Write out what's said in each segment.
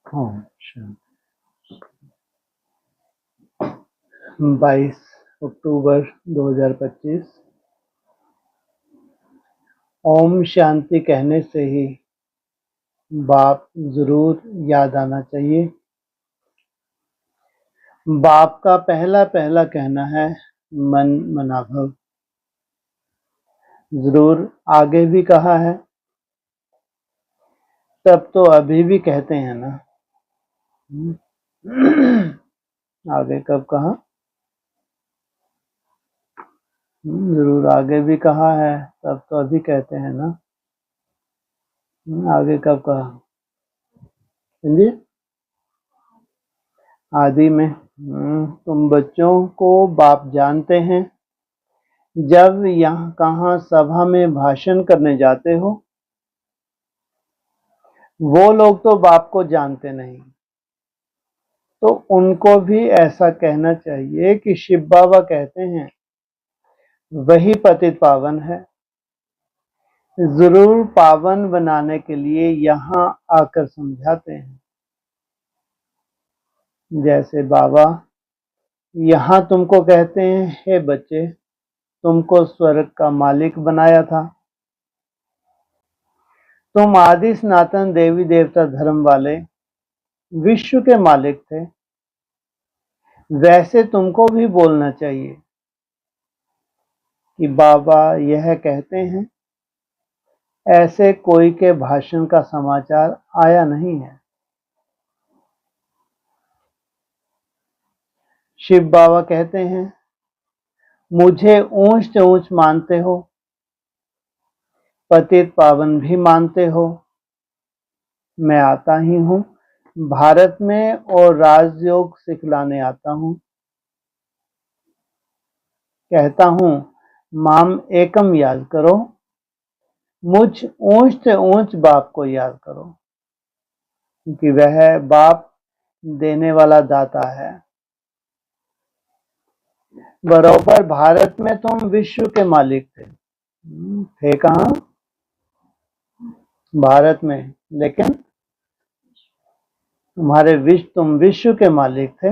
ओम शांति। 22 अक्टूबर 2025। ओम शांति कहने से ही बाप जरूर याद आना चाहिए। बाप का पहला पहला कहना है मन मनाभव। जरूर आगे भी कहा है, तब तो अभी भी कहते हैं ना। आगे कब कहा? जरूर आगे भी कहा है, तब तो अभी कहते हैं ना। आगे कब कहा? समझिए, आदि में। तुम बच्चों को बाप जानते हैं। जब यहाँ कहाँ सभा में भाषण करने जाते हो, वो लोग तो बाप को जानते नहीं, तो उनको भी ऐसा कहना चाहिए कि शिव बाबा कहते हैं वही पतित पावन है। जरूर पावन बनाने के लिए यहाँ आकर समझाते हैं। जैसे बाबा यहाँ तुमको कहते हैं, हे बच्चे, तुमको स्वर्ग का मालिक बनाया था। तुम आदि सनातन देवी देवता धर्म वाले विश्व के मालिक थे। वैसे तुमको भी बोलना चाहिए कि बाबा यह कहते हैं। ऐसे कोई के भाषण का समाचार आया नहीं है। शिव बाबा कहते हैं, मुझे ऊंच से ऊंच मानते हो, पतित पावन भी मानते हो। मैं आता ही हूँ भारत में और राजयोग सिखलाने आता हूँ। कहता हूँ माम एकम याद करो, मुझ ऊंच से ऊंच बाप को याद करो, क्योंकि वह बाप देने वाला दाता है। बरोबर भारत में तुम विश्व के मालिक थे कहाँ? भारत में। लेकिन तुम विश्व के मालिक थे।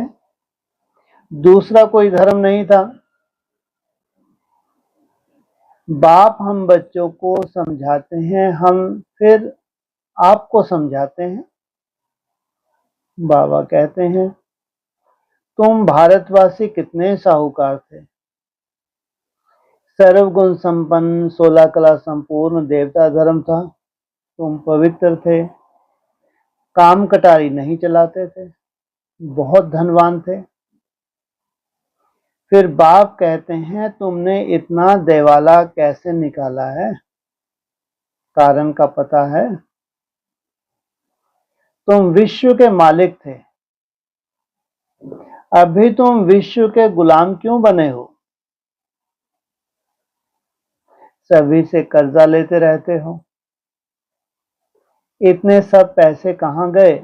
दूसरा कोई धर्म नहीं था। बाप हम बच्चों को समझाते हैं, हम फिर आपको समझाते हैं। बाबा कहते हैं, तुम भारतवासी कितने साहूकार थे। सर्वगुण संपन्न 16 कला संपूर्ण देवता धर्म था। तुम पवित्र थे, काम कटारी नहीं चलाते थे, बहुत धनवान थे। फिर बाप कहते हैं, तुमने इतना देवाला कैसे निकाला है? कारण का पता है? तुम विश्व के मालिक थे, अभी तुम विश्व के गुलाम क्यों बने हो? सभी से कर्जा लेते रहते हो। इतने सब पैसे कहाँ गए?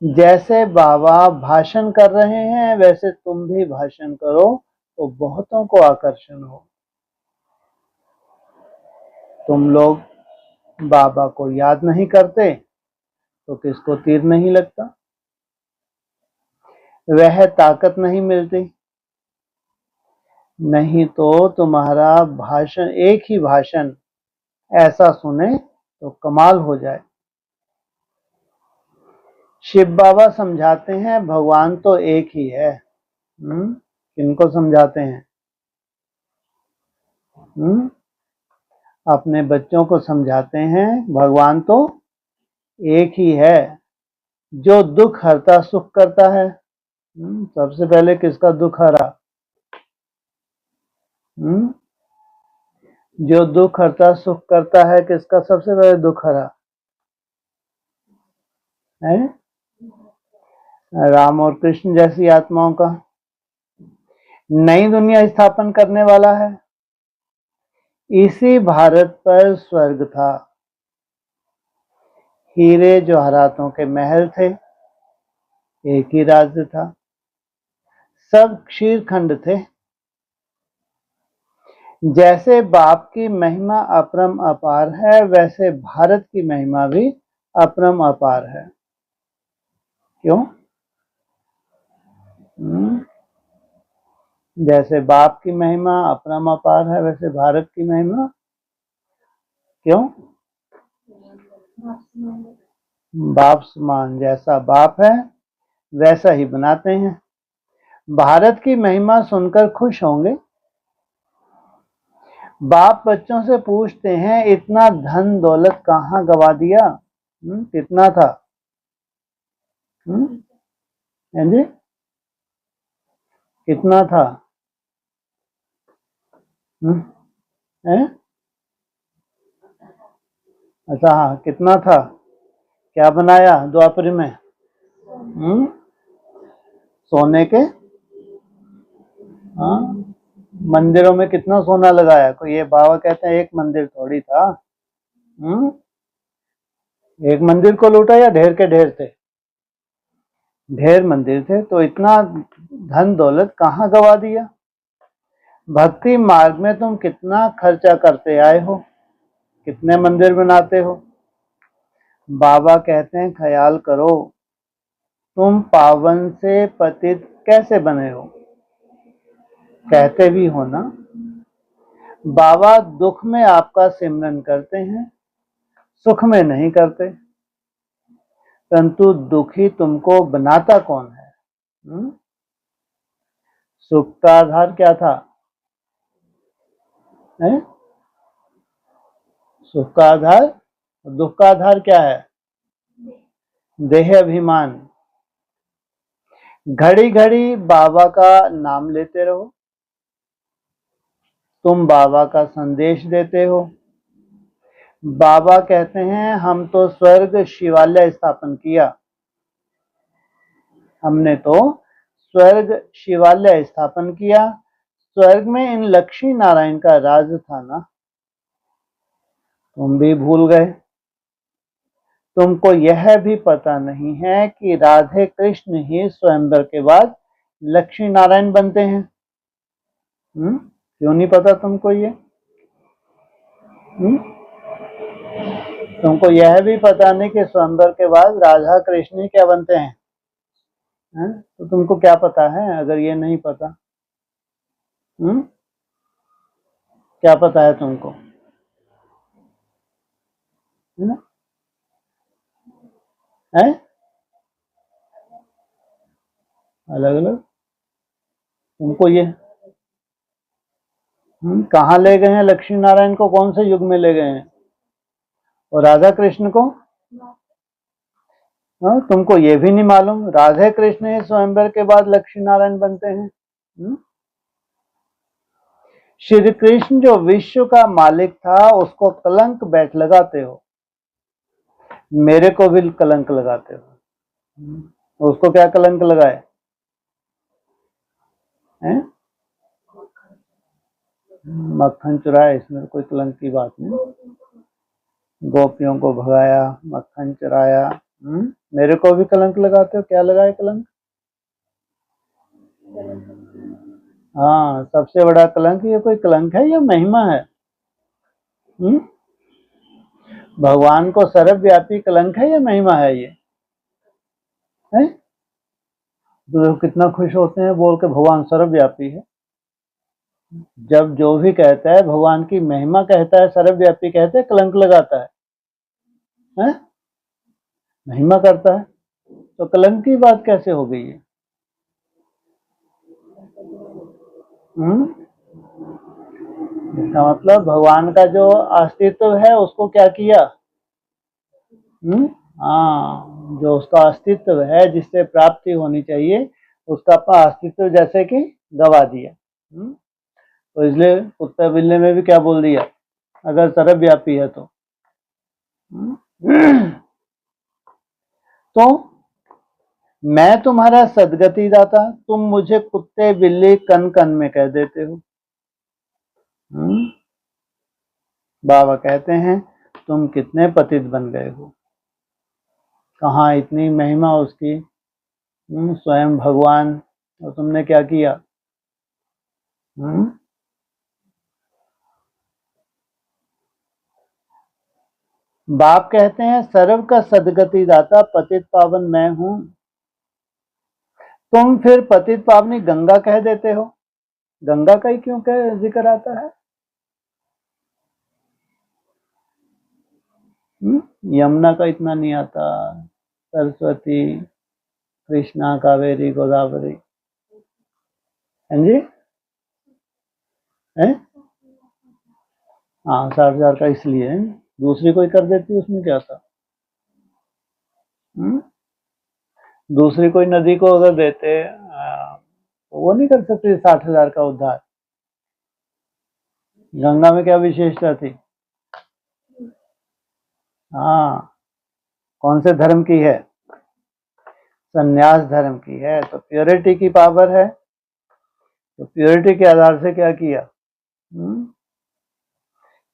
जैसे बाबा भाषण कर रहे हैं, वैसे तुम भी भाषण करो तो बहुतों को आकर्षण हो। तुम लोग बाबा को याद नहीं करते तो किसको तीर नहीं लगता, वह ताकत नहीं मिलती। नहीं तो तुम्हारा भाषण, एक ही भाषण ऐसा सुने तो कमाल हो जाए। शिव बाबा समझाते हैं, भगवान तो एक ही है। किनको समझाते हैं? अपने बच्चों को समझाते हैं, भगवान तो एक ही है। जो दुख हरता सुख करता है। सबसे पहले किसका दुख हरा? जो दुख हरता सुख करता है, किसका सबसे पहले दुख हरा है? राम और कृष्ण जैसी आत्माओं का। नई दुनिया स्थापन करने वाला है। इसी भारत पर स्वर्ग था। हीरे जवाहरातों के महल थे, एक ही राज्य था, सब क्षीर खंड थे। जैसे बाप की महिमा अपरम अपार है, वैसे भारत की महिमा भी अपरम अपार है। क्यों? जैसे बाप की महिमा अपरम अपार है, वैसे भारत की महिमा क्यों? बाप समान, जैसा बाप है वैसा ही बनाते हैं। भारत की महिमा सुनकर खुश होंगे। बाप बच्चों से पूछते हैं, इतना धन दौलत कहाँ गवा दिया? कितना था? जी, कितना था? है? अच्छा, हाँ, कितना था? क्या बनाया द्वापर में? सोने के? हाँ, मंदिरों में कितना सोना लगाया? कोई ये बाबा कहते हैं एक मंदिर थोड़ी था। एक मंदिर को लूटा या ढेर के ढेर थे? ढेर मंदिर थे, तो इतना धन दौलत कहाँ गवा दिया? भक्ति मार्ग में तुम कितना खर्चा करते आए हो, कितने मंदिर बनाते हो? बाबा कहते हैं ख्याल करो, तुम पावन से पतित कैसे बने हो? कहते भी हो ना, बाबा दुख में आपका सिमरन करते हैं, सुख में नहीं करते। परंतु दुखी तुमको बनाता कौन है? सुख का आधार क्या था? है? सुख का आधार, दुख का आधार क्या है? देह अभिमान। घड़ी घड़ी बाबा का नाम लेते रहो, तुम बाबा का संदेश देते हो। बाबा कहते हैं हम तो स्वर्ग शिवालय स्थापन किया, हमने तो स्वर्ग शिवालय स्थापन किया। स्वर्ग में इन लक्ष्मी नारायण का राज था ना, तुम भी भूल गए। तुमको यह भी पता नहीं है कि राधे कृष्ण ही स्वयंवर के बाद लक्ष्मी नारायण बनते हैं। क्यों नहीं पता तुमको ये? तुमको यह भी पता नहीं कि स्वयंवर के बाद राधा कृष्ण ही क्या बनते हैं? तो तुमको क्या पता है अगर ये नहीं पता? क्या पता है तुमको? है? अलग अलग तुमको ये कहाँ ले गए हैं? लक्ष्मी नारायण को कौन से युग में ले गए हैं? और राधा कृष्ण को? तुमको ये भी नहीं मालूम राधे कृष्ण ही स्वयंवर के बाद लक्ष्मी नारायण बनते हैं? श्री कृष्ण जो विश्व का मालिक था उसको कलंक बैठ लगाते हो, मेरे को भी कलंक लगाते हो। उसको क्या कलंक लगाए? हैं? मक्खन चुराया, इसमें कोई कलंक की बात नहीं। गोपियों को भगाया, मक्खन चुराया, मेरे को भी कलंक लगाते हो। क्या लगाए कलंक? हाँ, सबसे बड़ा कलंक ये कोई कलंक है या महिमा है? भगवान को सर्वव्यापी कलंक है या महिमा है ये? है? तो कितना खुश होते हैं बोल के भगवान सर्वव्यापी है। जब जो भी कहता है भगवान की महिमा कहता है, सर्वव्यापी कहते हैं, कलंक लगाता है? महिमा करता है, तो कलंक की बात कैसे हो गई है? इसका मतलब भगवान का जो अस्तित्व है उसको क्या किया? हाँ, जो उसका अस्तित्व है जिससे प्राप्ति होनी चाहिए उसका अस्तित्व जैसे कि गवा दिया। तो इसलिए कुत्ते बिल्ली में भी क्या बोल दिया अगर सर्वव्यापी है तो? तो मैं तुम्हारा सदगति दाता, तुम मुझे कुत्ते बिल्ली कन कन में कह देते हो। बाबा कहते हैं तुम कितने पतित बन गए हो, कहाँ इतनी महिमा उसकी, स्वयं भगवान, और तुमने क्या किया? बाप कहते हैं सर्व का सदगति दाता पतित पावन मैं हूं, तुम फिर पतित पावनी गंगा कह देते हो। गंगा का ही क्यों कह जिक्र आता है? यमुना का इतना नहीं आता, सरस्वती, कृष्णा, कावेरी, गोदावरी। हाँ जी, है? हाँ 60,000 का इसलिए है, दूसरी कोई कर देती उसमें क्या था? दूसरी कोई नदी को अगर देते वो नहीं कर सकते 60,000 का उद्धार। गंगा में क्या विशेषता थी? हाँ, कौन से धर्म की है? संन्यास धर्म की है, तो प्योरिटी की पावर है। तो प्योरिटी के आधार से क्या किया?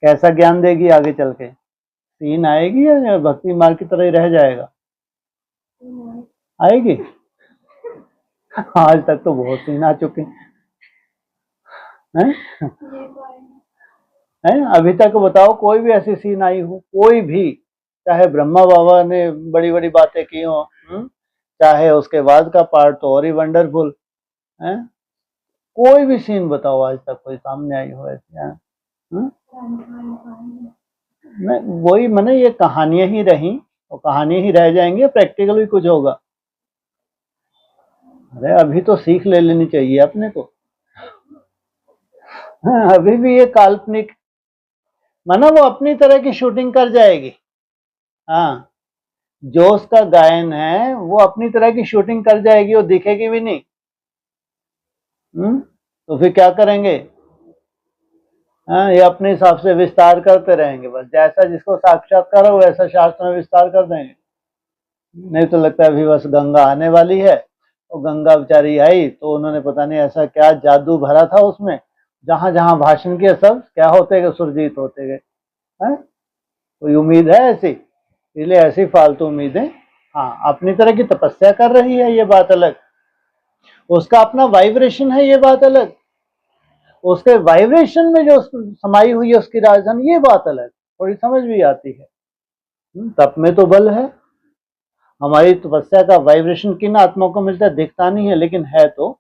कैसा ज्ञान देगी आगे चल के? सीन आएगी या भक्ति मार्ग की तरह ही रह जाएगा? आएगी। आज तक तो बहुत सीन आ चुके हैं। अभी तक बताओ कोई भी ऐसी सीन आई हो, कोई भी, चाहे ब्रह्मा बाबा ने बड़ी बड़ी बातें की हो, चाहे उसके बाद का पार्ट तो और ही वंडरफुल है। कोई भी सीन बताओ आज तक कोई सामने आई हो ऐसी? नहीं, वही मैंने, ये कहानियां ही रही और कहानी ही रह जाएंगी, प्रैक्टिकल भी कुछ होगा। अरे अभी तो सीख ले लेनी चाहिए अपने को। हाँ, अभी भी ये काल्पनिक माना वो अपनी तरह की शूटिंग कर जाएगी। हाँ, जो उसका गायन है वो अपनी तरह की शूटिंग कर जाएगी, वो दिखेगी भी नहीं। तो फिर क्या करेंगे? हाँ, ये अपने हिसाब से विस्तार करते रहेंगे, बस जैसा जिसको साक्षात्कार हो वैसा शास्त्र में विस्तार कर देंगे। नहीं तो लगता है अभी बस गंगा आने वाली है, और गंगा बेचारी आई तो उन्होंने पता नहीं ऐसा क्या जादू भरा था उसमें, जहां जहां भाषण किया सब क्या होते गए, सुरजीत होते गए। कोई उम्मीद है ऐसी? इसलिए ऐसी फालतू उम्मीदें। हाँ, अपनी तरह की तपस्या कर रही है ये बात अलग, उसका अपना वाइब्रेशन है ये बात अलग, उसके वाइब्रेशन में जो समाई हुई है उसकी राजधानी ये बात अलग, थोड़ी समझ भी आती है। तप में तो बल है। हमारी तपस्या का वाइब्रेशन किन आत्माओं को मिलता है दिखता नहीं है, लेकिन है तो,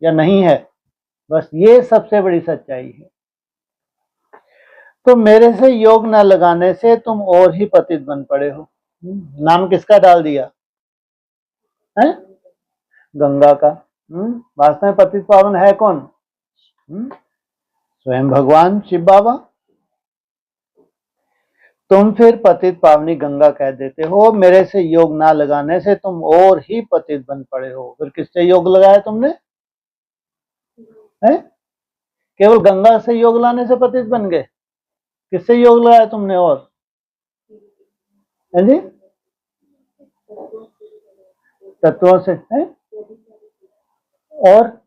या नहीं है, बस ये सबसे बड़ी सच्चाई है। तो मेरे से योग न लगाने से तुम और ही पतित बन पड़े हो। नाम किसका डाल दिया है? गंगा का। वास्तव में पतित पावन है कौन? स्वयं भगवान शिव बाबा। तुम फिर पतित पावनी गंगा कह देते हो, मेरे से योग ना लगाने से तुम और ही पतित बन पड़े हो। फिर किससे योग लगाया तुमने? है? केवल गंगा से योग लाने से पतित बन गए? किससे योग लगाया तुमने? और है जी, तत्वों से है, और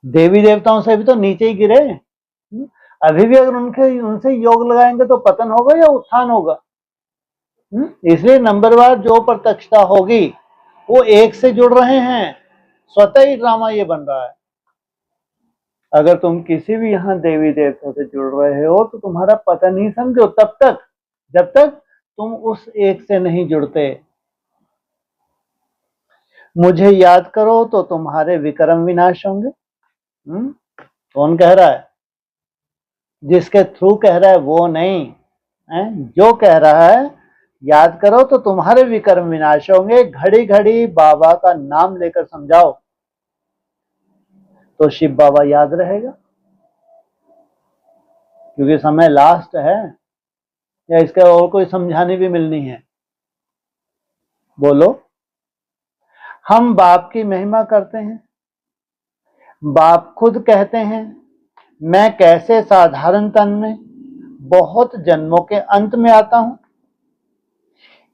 देवी देवताओं से भी तो नीचे ही गिरे। अभी भी अगर उनसे योग लगाएंगे तो पतन होगा या उत्थान होगा? इसलिए नंबरवार जो प्रत्यक्षता होगी वो एक से जुड़ रहे हैं, स्वतः ही ड्रामा ये बन रहा है। अगर तुम किसी भी यहाँ देवी देवता से जुड़ रहे हो तो तुम्हारा पतन ही समझो, तब तक जब तक तुम उस एक से नहीं जुड़ते। मुझे याद करो तो तुम्हारे विक्रम विनाश होंगे। कौन कह रहा है? जिसके थ्रू कह रहा है वो नहीं है, जो कह रहा है याद करो तो तुम्हारे विक्रम विनाश होंगे। घड़ी घड़ी बाबा का नाम लेकर समझाओ तो शिव बाबा याद रहेगा, क्योंकि समय लास्ट है। या इसका और कोई समझाने भी मिलनी है? बोलो। हम बाप की महिमा करते हैं, बाप खुद कहते हैं मैं कैसे साधारण तन में बहुत जन्मों के अंत में आता हूं,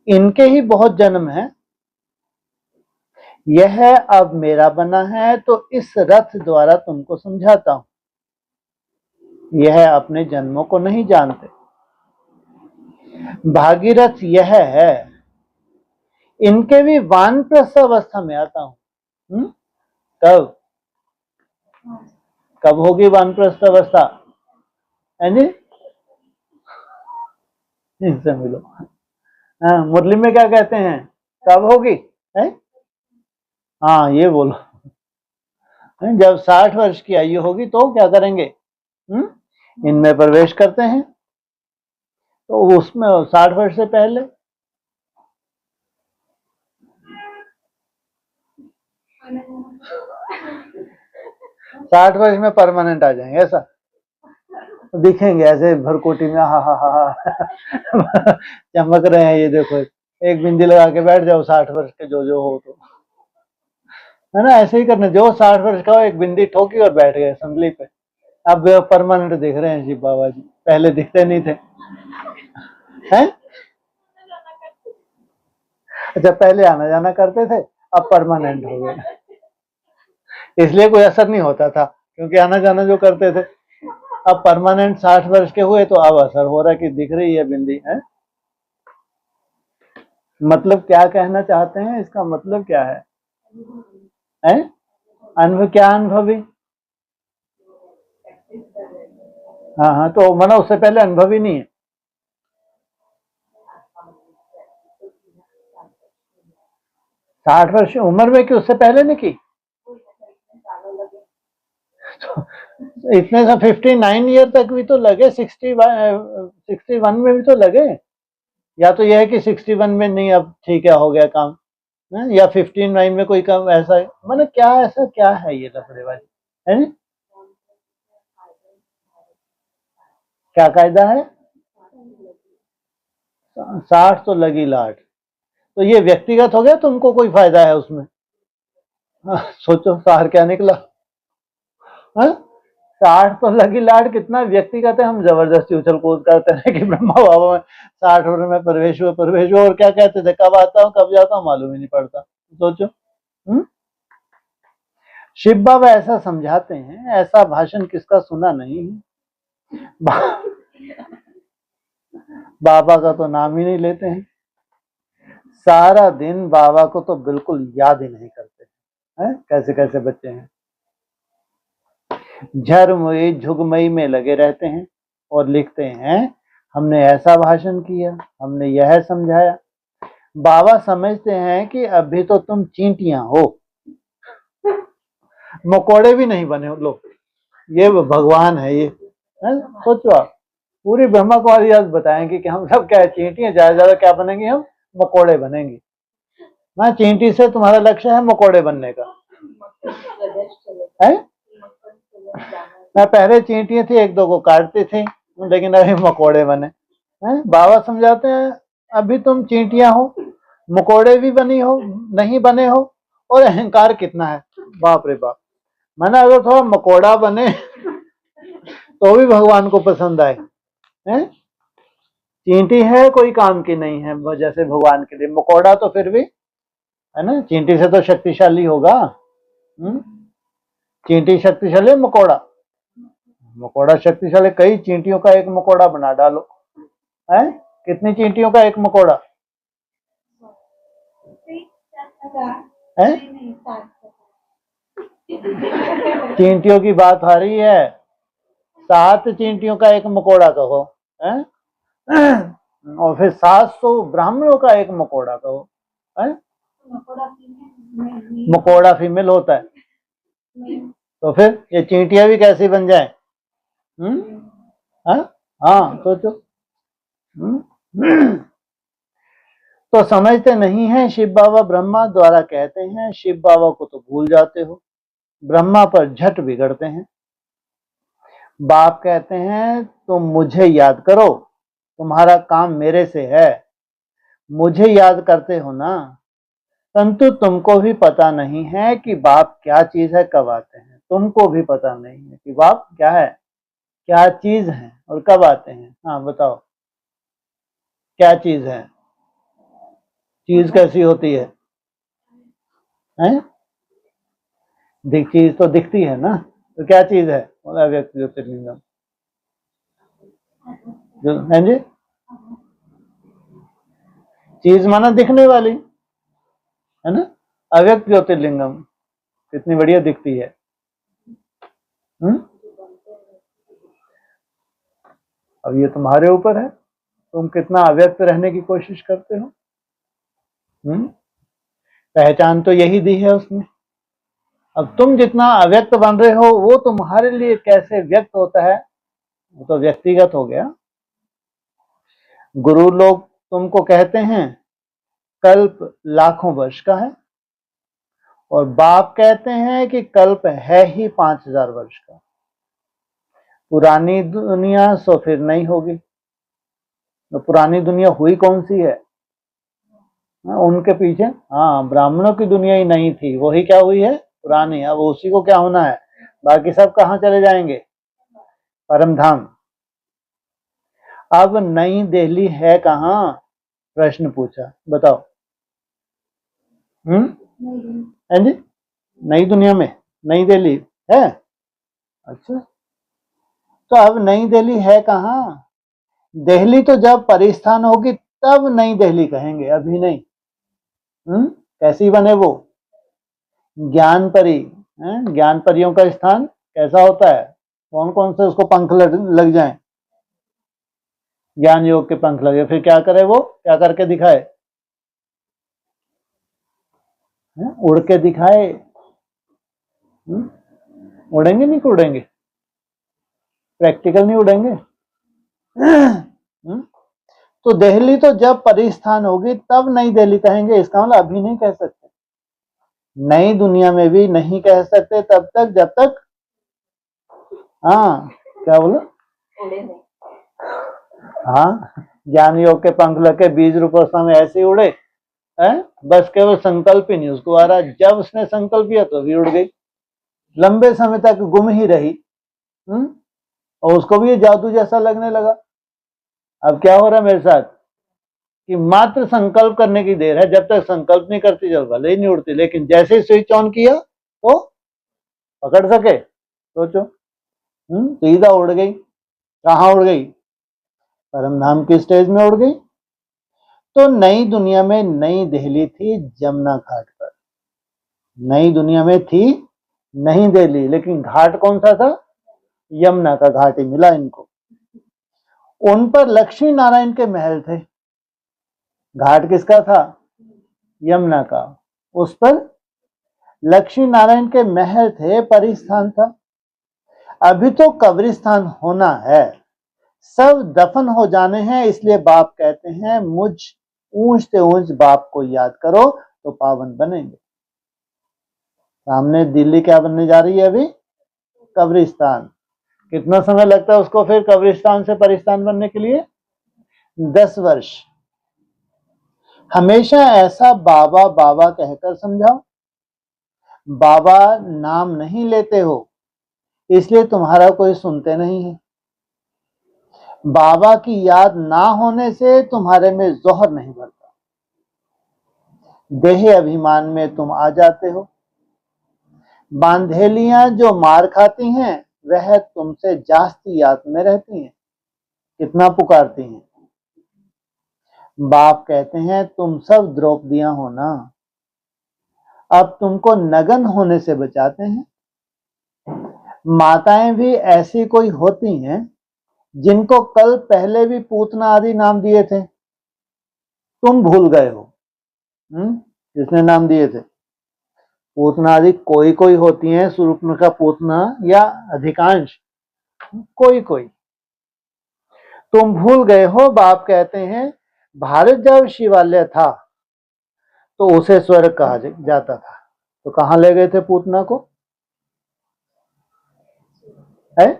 इनके ही बहुत जन्म है, यह अब मेरा बना है तो इस रथ द्वारा तुमको समझाता हूं। यह अपने जन्मों को नहीं जानते। भागीरथ यह है, इनके भी वानप्रस्थ अवस्था में आता हूं। कब कब होगी वानप्रस्थ अवस्था? है जी? इनसे मिलो। हाँ, मुरली में क्या कहते हैं, कब होगी है? हाँ ये बोलो, जब 60 वर्ष की आयु होगी तो क्या करेंगे, इनमें प्रवेश करते हैं। तो उसमें 60 वर्ष से पहले 60 वर्ष में परमानेंट आ जाएंगे, ऐसा दिखेंगे ऐसे भरकोटी में, हा हा हा चमक रहे हैं, ये देखो एक बिंदी लगा के बैठ जाओ 60 वर्ष के जो हो तो, है ना, ऐसे ही करना, जो 60 वर्ष का हो एक बिंदी ठोकी और बैठ गए संदली पे। अब परमानेंट दिख रहे हैं शिव बाबा जी, पहले दिखते नहीं थे, हैं? अच्छा, पहले आना जाना करते थे, अब परमानेंट हो गए, इसलिए कोई असर नहीं होता था, क्योंकि आना जाना जो करते थे। अब परमानेंट 60 वर्ष के हुए तो अब असर हो रहा है कि दिख रही है बिंदी, है? मतलब क्या कहना चाहते हैं, इसका मतलब क्या है? अनुभव, क्या अनुभवी? हाँ हाँ, तो माना उससे पहले अनुभव ही नहीं है। साठ वर्ष उम्र में कि उससे पहले ने की, तो इतने सा 59 ईयर तक भी तो लगे, 61 में भी तो लगे, या तो यह है कि 61 में नहीं, अब ठीक है हो गया काम, या 59 में कोई काम ऐसा है, मतलब क्या ऐसा क्या है ये लफड़ेबाजी, है नहीं? क्या कायदा है? 60 तो लगी लाट, तो ये व्यक्तिगत हो गया, तुमको कोई फायदा है उसमें? सोचो सार क्या निकला, हाँ? 60 तो लगी लाट कितना व्यक्तिगत है, हम जबरदस्ती उछल कूद करते हैं कि ब्रह्मा बाबा में 60 वर्ष में प्रवेश हुआ, और क्या कहते थे, कब आता हूँ कब जाता हूँ मालूम ही नहीं पड़ता। सोचो, शिव बाबा ऐसा समझाते हैं, ऐसा भाषण किसका सुना नहीं है। बाबा का तो नाम ही नहीं लेते हैं, सारा दिन बाबा को तो बिल्कुल याद ही नहीं करते हैं? कैसे कैसे बच्चे हैं, झरमई झुगमई में लगे रहते हैं और लिखते हैं हमने ऐसा भाषण किया, हमने यह समझाया। बाबा समझते हैं कि अभी तो तुम चींटियां हो, मकोड़े भी नहीं बने हो लोग, ये भगवान है ये, है? सोचो आप, पूरी ब्रह्मा कुमारी आज बताएंगे कि हम सब क्या है, चींटियां, ज्यादा ज्यादा क्या बनेंगे, हम मकोड़े बनेंगे। ना, चींटी से तुम्हारा लक्ष्य है मकोड़े बनने का, है? मैं पहले चींटियां थी, एक दो को काटती थी, लेकिन अभी मकोड़े बने हैं। बाबा समझाते हैं अभी तुम चींटियां हो, मकोड़े भी बनी हो नहीं बने हो, और अहंकार कितना है, बाप रे बाप। मैंने अगर थोड़ा मकोड़ा बने तो भी भगवान को पसंद आए, हैं? चींटी है कोई काम की नहीं है जैसे भगवान के लिए, मकोड़ा तो फिर भी, है ना, चींटी से तो शक्तिशाली होगा। चींटी शक्तिशाली, मकोड़ा, मकोड़ा शक्तिशाली, कई चींटियों का एक मकोड़ा बना डालो, है? कितनी चींटियों का एक मकोड़ा है? चींटियों की बात आ रही है, 7 चींटियों का एक मकोड़ा कहो, है? और फिर 700 ब्राह्मणों का एक मकोड़ा कहो, है? मकोड़ा फीमेल होता है, तो फिर ये चींटियां भी कैसी बन जाए? हाँ सोचो। तो समझते नहीं है, शिव बाबा ब्रह्मा द्वारा कहते हैं, शिव बाबा को तो भूल जाते हो, ब्रह्मा पर झट बिगड़ते हैं। बाप कहते हैं तुम मुझे याद करो, तुम्हारा काम मेरे से है, मुझे याद करते हो ना, परंतु तुमको भी पता नहीं है कि बाप क्या चीज है, कब आते हैं, तुमको भी पता नहीं है कि बाप क्या है, क्या चीज है और कब आते हैं। हाँ बताओ, क्या चीज है, चीज कैसी होती है, हैं? चीज तो दिखती है ना, तो क्या चीज है, अव्यक्त ज्योतिर्लिंगम, है जी, चीज माना दिखने वाली, है ना, अव्यक्त ज्योतिर्लिंगम कितनी बढ़िया दिखती है। अब ये तुम्हारे ऊपर है, तुम कितना अव्यक्त रहने की कोशिश करते हो। पहचान तो यही दी है उसने। अब तुम जितना अव्यक्त बन रहे हो वो तुम्हारे लिए कैसे व्यक्त होता है, वो तो व्यक्तिगत हो गया। गुरु लोग तुमको कहते हैं कल्प लाखों वर्ष का है, और बाप कहते हैं कि कल्प है ही 5000 वर्ष का। पुरानी दुनिया सो फिर नहीं होगी। तो पुरानी दुनिया हुई कौन सी है? उनके पीछे, हाँ, ब्राह्मणों की दुनिया ही नहीं थी, वही क्या हुई है? पुरानी। अब उसी को क्या होना है? बाकी सब कहाँ चले जाएंगे? परम धाम। अब नई दिल्ली है कहाँ? प्रश्न पूछा, बताओ। है जी, नई दुनिया में नई दिल्ली है। अच्छा, तो अब नई दिल्ली है कहाँ? दिल्ली तो जब परिस्थान होगी तब नई दिल्ली कहेंगे, अभी नहीं। कैसी बने वो? ज्ञान परी। ज्ञान परियों का स्थान कैसा होता है? कौन कौन से उसको पंख लग जाएं? ज्ञान योग के पंख लगे, फिर क्या करे वो? क्या करके दिखाए? उड़ के दिखाए। उड़ेंगे नहीं? उड़ेंगे, प्रैक्टिकल नहीं उड़ेंगे। तो दिल्ली तो जब परिस्थान होगी तब नई दिल्ली कहेंगे, इसका मतलब अभी नहीं कह सकते। नई दुनिया में भी नहीं कह सकते तब तक जब तक, हाँ क्या बोला? हाँ, ज्ञान योग के पंख लगे बीज रूप अवस्था में ऐसे ही उड़े। बस केवल संकल्प ही नहीं उसको आ रहा, जब उसने संकल्प किया तो भी उड़ गई, लंबे समय तक गुम ही रही। और उसको भी ये जादू जैसा लगने लगा। अब क्या हो रहा है मेरे साथ कि मात्र संकल्प करने की देर है, जब तक संकल्प नहीं करती जब भले ही नहीं उड़ती, लेकिन जैसे ही स्विच ऑन किया तो पकड़ सके। सोचो, सीधा उड़ गई। कहाँ उड़ गई? परम धाम की स्टेज में उड़ गई। तो नई दुनिया में नई दिल्ली थी जमुना घाट पर। नई दुनिया में थी नई दिल्ली, लेकिन घाट कौन सा था? यमुना का घाट ही मिला इनको। उन पर लक्ष्मी नारायण के महल थे। घाट किसका था? यमुना का। उस पर लक्ष्मी नारायण के महल थे, परिस्थान था। अभी तो कब्रिस्तान होना है, सब दफन हो जाने हैं। इसलिए बाप कहते हैं मुझ ऊंच से ऊंच बाप को याद करो तो पावन बनेंगे। सामने दिल्ली क्या बनने जा रही है अभी? कब्रिस्तान। कितना समय लगता है उसको फिर कब्रिस्तान से परिस्थान बनने के लिए? 10 वर्ष। हमेशा ऐसा बाबा बाबा कहकर समझाओ। बाबा नाम नहीं लेते हो इसलिए तुम्हारा कोई सुनते नहीं है। बाबा की याद ना होने से तुम्हारे में जोहर नहीं भरता। देह अभिमान में तुम आ जाते हो। बांधेलियां जो मार खाती हैं वह तुमसे जास्ती याद में रहती हैं, कितना पुकारती हैं। बाप कहते हैं तुम सब द्रौपदियां हो ना, अब तुमको नगन होने से बचाते हैं। माताएं भी ऐसी कोई होती हैं जिनको कल पहले भी पूतना आदि नाम दिए थे, तुम भूल गए हो। किसने नाम दिए थे? पूतना आदि कोई कोई होती हैं, सूर्पनखा पूतना या अधिकांश कोई कोई, तुम भूल गए हो। बाप कहते हैं भारत जब शिवालय था तो उसे स्वर्ग कहा जाता था, तो कहां ले गए थे पूतना को? है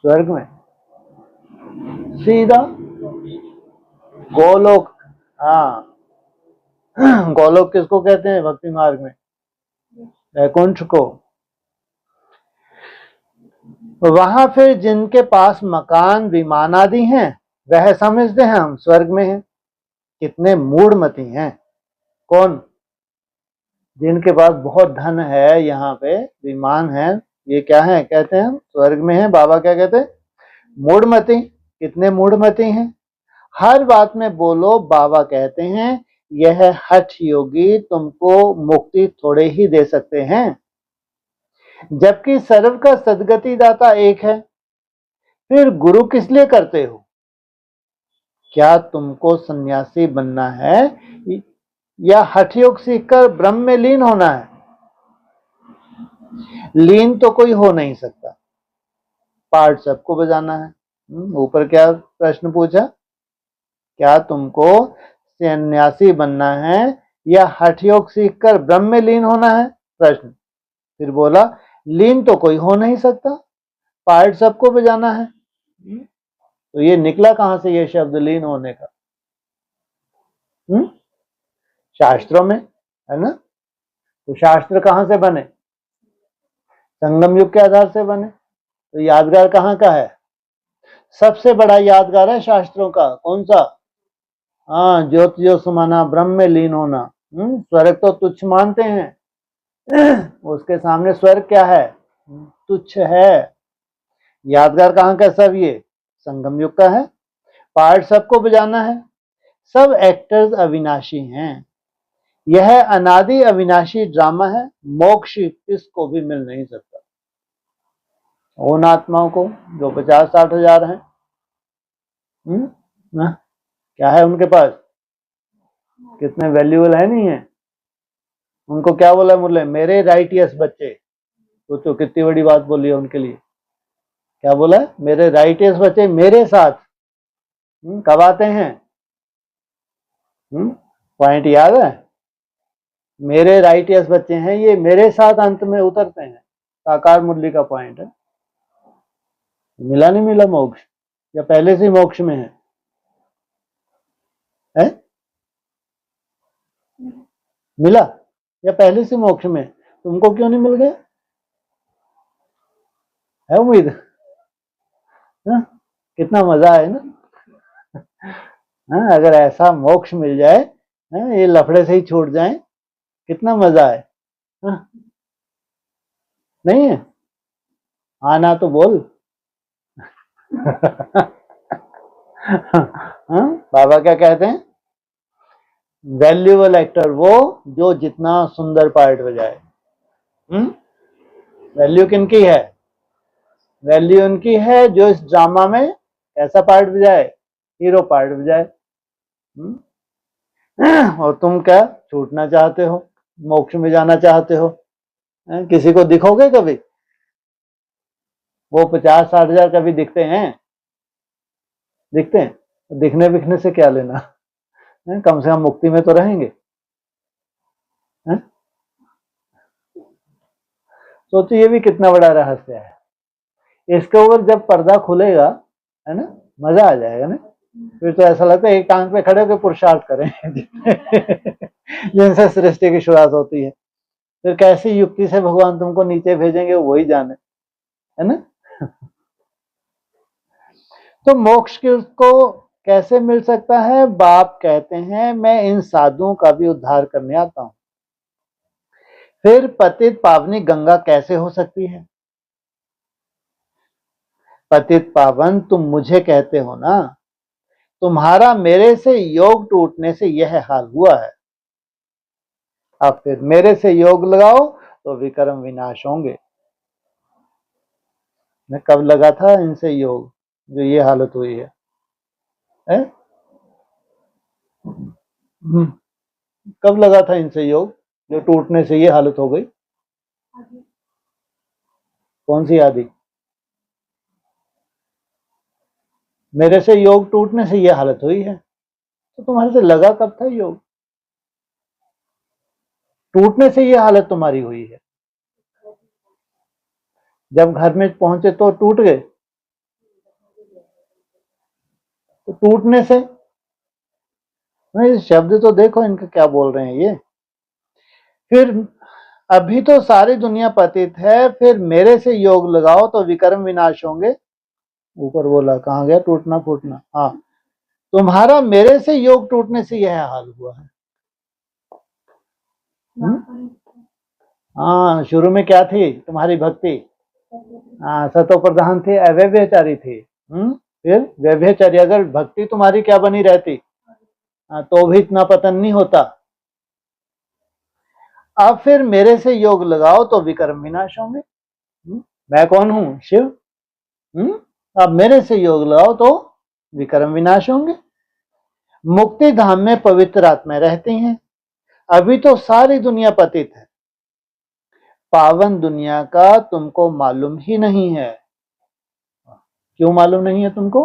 स्वर्ग में, सीधा गोलोक। हाँ, गोलोक किसको कहते हैं भक्ति मार्ग में? वैकुंठ को। वहां फिर जिनके पास मकान विमान आदि हैं वह समझते हैं हम स्वर्ग में हैं। कितने मूढ़मती हैं। कौन? जिनके पास बहुत धन है, यहाँ पे विमान है, ये क्या है? कहते हैं स्वर्ग में है। बाबा क्या कहते हैं? मूढ़मती। कितने मूढ़मती हैं। हर बात में बोलो बाबा कहते हैं यह हठ योगी तुमको मुक्ति थोड़े ही दे सकते हैं, जबकि सर्व का सदगति दाता एक है। फिर गुरु किस लिए करते हो? क्या तुमको सन्यासी बनना है या हठ योग सीखकर ब्रह्म में लीन होना है? लीन तो कोई हो नहीं सकता, पार्ट सबको बजाना है। ऊपर क्या प्रश्न पूछा? क्या तुमको सन्यासी बनना है या हठ योग सीखकर ब्रह्म में लीन होना है? प्रश्न। फिर बोला लीन तो कोई हो नहीं सकता, पार्ट सबको बजाना है। तो ये निकला कहां से ये शब्द लीन होने का? शास्त्रों में है ना। तो शास्त्र कहां से बने? संगम युग के आधार से बने। तो यादगार कहां का है? सबसे बड़ा यादगार है शास्त्रों का, कौन सा? हाँ, ज्योतियो समाना, ब्रह्म में लीन होना। स्वर्ग तो तुच्छ मानते हैं उसके सामने स्वर्ग क्या है? तुच्छ है। यादगार कहां का सब? ये संगम युग का है। पार्ट सबको बजाना है। सब एक्टर्स अविनाशी हैं। यह अनादि अविनाशी ड्रामा है। मोक्ष किसको भी मिल नहीं सकता। उन आत्माओं को जो 50-60 हजार हैं। क्या है उनके पास? कितने वैल्यूएबल है नहीं है? उनको क्या बोला मुरले? मेरे राइटियस बच्चे। सोचो कितनी बड़ी बात बोली है उनके लिए। क्या बोला? मेरे राइटियस बच्चे मेरे साथ कब आते हैं? पॉइंट याद है? मेरे राइटियस बच्चे हैं, ये मेरे साथ अंत में उतरते हैं। साकार मुरली का पॉइंट है। मिला नहीं मिला मोक्ष? या पहले से मोक्ष में है? मिला या पहले से मोक्ष में? तुमको क्यों नहीं मिल गया? है उम्मीद? कितना मजा है ना। अगर ऐसा मोक्ष मिल जाए, ये लफड़े से ही छूट जाए, कितना मजा है। नहीं है? आना तो बोल। बाबा क्या कहते हैं? वैल्यूएबल एक्टर वो जो जितना सुंदर पार्ट बजाए। वैल्यू किनकी है? वैल्यू उनकी है जो इस ड्रामा में ऐसा पार्ट बजाए, हीरो पार्ट बजाए। और तुम क्या छूटना चाहते हो, मोक्ष में जाना चाहते हो? किसी को दिखोगे कभी? वो 50-60 हजार कभी दिखते हैं? दिखते हैं? दिखने बिखने से क्या लेना? कम से कम मुक्ति में तो रहेंगे। सोचो ये भी कितना बड़ा रहस्य है। इसके ऊपर जब पर्दा खुलेगा, है ना, मजा आ जाएगा ना। फिर तो ऐसा लगता है एक टांग पे खड़े होकर पुरुषार्थ करें जिनसे सृष्टि की शुरुआत होती है। फिर कैसी युक्ति से भगवान तुमको नीचे भेजेंगे वही जाने, है ना। तो मोक्ष को कैसे मिल सकता है? बाप कहते हैं मैं इन साधुओं का भी उद्धार करने आता हूं। फिर पतित पावनी गंगा कैसे हो सकती है? पतित पावन तुम मुझे कहते हो ना, तुम्हारा मेरे से योग टूटने से यह हाल हुआ है। अब फिर मेरे से योग लगाओ तो विक्रम विनाश होंगे। मैं कब लगा था इनसे योग जो ये हालत हुई है? कब लगा था इनसे योग जो टूटने से ये हालत हो गई? कौन सी आदि? मेरे से योग टूटने से ये हालत हुई है। तो तुम्हारे से लगा कब था योग? टूटने से ये हालत तुम्हारी हुई है। जब घर में पहुंचे तो टूट गए। तो टूटने से नहीं, शब्द तो देखो इनका क्या बोल रहे हैं ये। फिर अभी तो सारी दुनिया पतित है, फिर मेरे से योग लगाओ तो विक्रम विनाश होंगे। ऊपर बोला कहाँ गया टूटना फूटना? हाँ, तुम्हारा मेरे से योग टूटने से यह हाल हुआ है। हाँ, शुरू में क्या थी तुम्हारी भक्ति? हाँ, सतो प्रधान थी, अव्यभिचारी थी। फिर व्यभिचारी, अगर भक्ति तुम्हारी क्या बनी रहती, तो भी इतना पतन नहीं होता। अब फिर मेरे से योग लगाओ तो विक्रम विनाश होंगे। मैं कौन हूं? शिव। अब मेरे से योग लगाओ तो विक्रम विनाश होंगे। मुक्ति धाम में पवित्र आत्माएं रहती हैं। अभी तो सारी दुनिया पतित है, पावन दुनिया का तुमको मालूम ही नहीं है। क्यों मालूम नहीं है तुमको?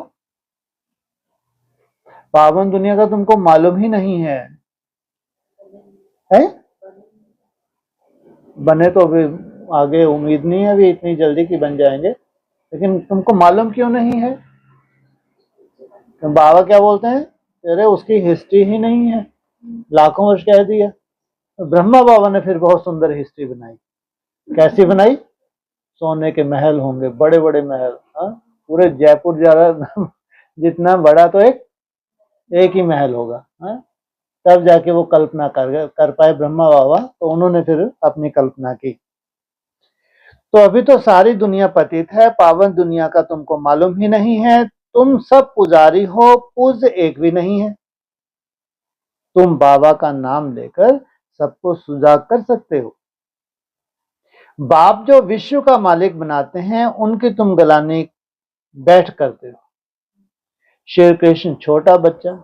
पावन दुनिया का तुमको मालूम ही नहीं है, है? बने तो अभी आगे उम्मीद नहीं है अभी इतनी जल्दी की बन जाएंगे, लेकिन तुमको मालूम क्यों नहीं है? तो बाबा क्या बोलते हैं, अरे उसकी हिस्ट्री ही नहीं है, लाखों वर्ष कह दिया। तो ब्रह्मा बाबा ने फिर बहुत सुंदर हिस्ट्री बनाई। कैसी बनाई? सोने के महल होंगे, बड़े बड़े महल, हाँ, पूरे जयपुर ज्यादा जितना बड़ा तो एक ही महल होगा, हाँ? तब जाके वो कल्पना कर पाए ब्रह्मा बाबा, तो उन्होंने फिर अपनी कल्पना की। तो अभी तो सारी दुनिया पतित है, पावन दुनिया का तुमको मालूम ही नहीं है। तुम सब पुजारी हो, पूज्य एक भी नहीं है। तुम बाबा का नाम लेकर सबको सुजाग कर सकते हो। बाप जो विश्व का मालिक बनाते हैं, उनकी तुम गलानी बैठ करते हो। श्री कृष्ण छोटा बच्चा,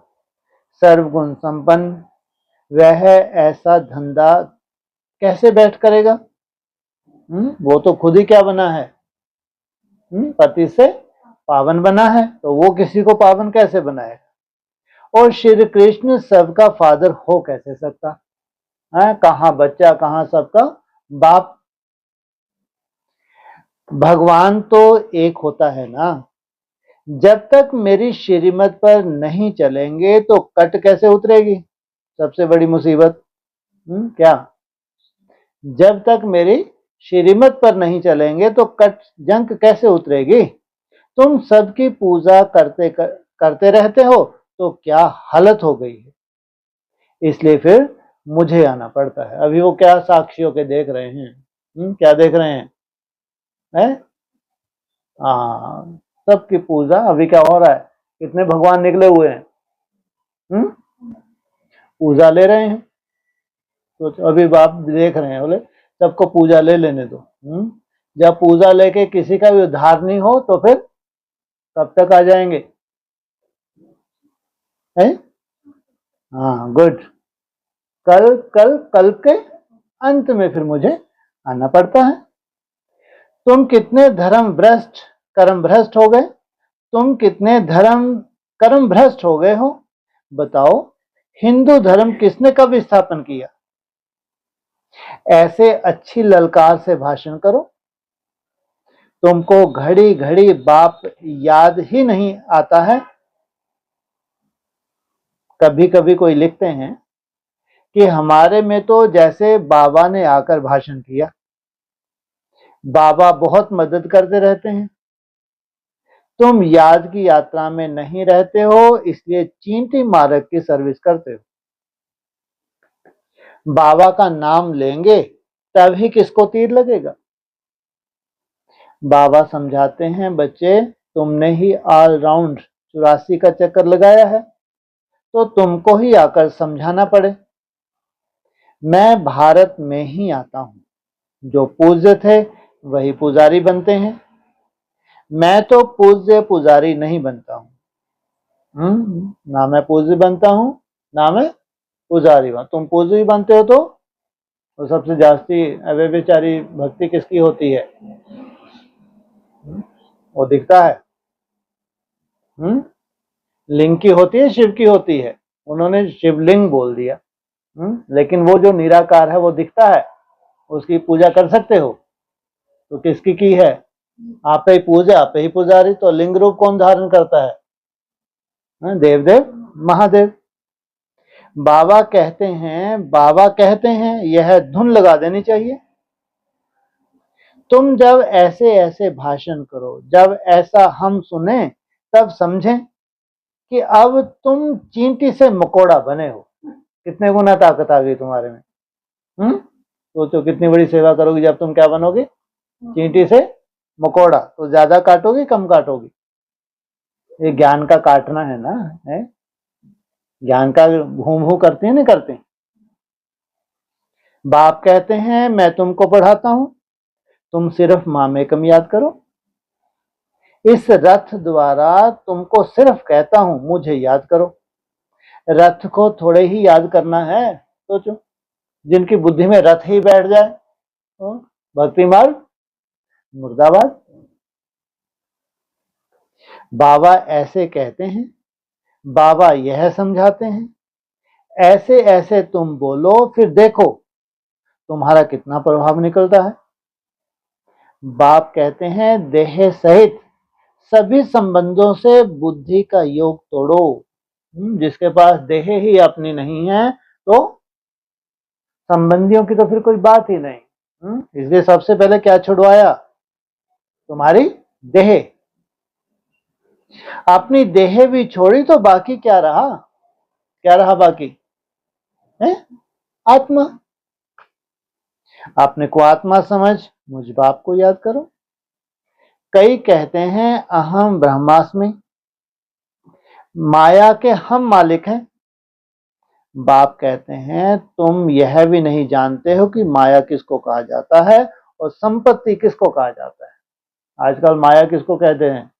सर्वगुण संपन्न, वह ऐसा धंधा कैसे बैठ करेगा? वो तो खुद ही क्या बना है, पति से पावन बना है, तो वो किसी को पावन कैसे बनाएगा? और श्री कृष्ण सबका फादर हो कैसे सकता है? कहाँ बच्चा, कहाँ सबका बाप। भगवान तो एक होता है ना। जब तक मेरी श्रीमत पर नहीं चलेंगे तो कट कैसे उतरेगी? सबसे बड़ी मुसीबत क्या? जब तक मेरी श्रीमत पर नहीं चलेंगे तो कट जंक कैसे उतरेगी? तुम सबकी पूजा करते रहते हो, तो क्या हालत हो गई है। इसलिए फिर मुझे आना पड़ता है। अभी वो क्या साक्षियों के देख रहे हैं, क्या देख रहे हैं, हैं? हाँ, सबकी पूजा। अभी क्या हो रहा है, कितने भगवान निकले हुए हैं, पूजा ले रहे हैं। तो अभी बाप देख रहे हैं, बोले सबको पूजा ले लेने दो। जब पूजा लेके किसी का भी उद्धार नहीं हो तो फिर कब तक आ जाएंगे, है? हाँ, गुड। कल कल कल के अंत में फिर मुझे आना पड़ता है। तुम कितने धर्म भ्रष्ट कर्म भ्रष्ट हो गए, तुम कितने धर्म कर्म भ्रष्ट हो गए हो। बताओ, हिंदू धर्म किसने कब स्थापन किया? ऐसे अच्छी ललकार से भाषण करो। तुमको घड़ी घड़ी बाप याद ही नहीं आता है। कभी कभी कोई लिखते हैं कि हमारे में तो जैसे बाबा ने आकर भाषण किया, बाबा बहुत मदद करते रहते हैं। तुम याद की यात्रा में नहीं रहते हो, इसलिए चींटी मार्ग की सर्विस करते हो। बाबा का नाम लेंगे तभी किसको तीर लगेगा? बाबा समझाते हैं, बच्चे तुमने ही ऑल राउंड 84 का चक्कर लगाया है, तो तुमको ही आकर समझाना पड़े। मैं भारत में ही आता हूं, जो पूज्य थे वही पुजारी बनते हैं। मैं तो पूज्य पुजारी नहीं बनता हूं, ना मैं पूज्य बनता हूं ना मैं पुजारी बन। तुम पूज्य बनते हो तो सबसे जास्ती अव्यभिचारी भक्ति किसकी होती है? वो दिखता है, लिंग की होती है, शिव की होती है। उन्होंने शिवलिंग बोल दिया, लेकिन वो जो निराकार है वो दिखता है, उसकी पूजा कर सकते हो। तो किसकी की है? आप ही पूजा, आप ही पुजारी। तो लिंग रूप कौन धारण करता है? देवदेव महादेव। बाबा कहते हैं यह धुन लगा देनी चाहिए। तुम जब ऐसे ऐसे भाषण करो, जब ऐसा हम सुने, तब समझें कि अब तुम चींटी से मकोड़ा बने हो। कितने गुना ताकत आ गई तुम्हारे में। तो कितनी बड़ी सेवा करोगी जब तुम क्या बनोगे? चींटी से मकोड़ा। तो ज्यादा काटोगी कम काटोगी? ये ज्ञान का काटना है ना, है? ज्ञान का भूम भू करते हैं, नहीं करते? बाप कहते हैं मैं तुमको पढ़ाता हूं, तुम सिर्फ मामेकम याद करो। इस रथ द्वारा तुमको सिर्फ कहता हूं, मुझे याद करो। रथ को थोड़े ही याद करना है, सोचो, जिनकी बुद्धि में रथ ही बैठ जाए, तो भक्ति मार्ग मुर्दाबाद। बाबा ऐसे कहते हैं, बाबा यह समझाते हैं, ऐसे ऐसे तुम बोलो, फिर देखो तुम्हारा कितना प्रभाव निकलता है। बाप कहते हैं देह सहित सभी संबंधों से बुद्धि का योग तोड़ो। जिसके पास देह ही अपनी नहीं है तो संबंधियों की तो फिर कोई बात ही नहीं। इसलिए सबसे पहले क्या छुड़वाया? तुम्हारी देह। अपनी देह भी छोड़ी तो बाकी क्या रहा? क्या रहा बाकी है? आत्मा। अपने को आत्मा समझ मुझ बाप को याद करो। कई कहते हैं अहम ब्रह्मास्मि, माया के हम मालिक हैं। बाप कहते हैं तुम यह भी नहीं जानते हो कि माया किसको कहा जाता है और संपत्ति किसको कहा जाता है। आजकल माया किसको कहते हैं?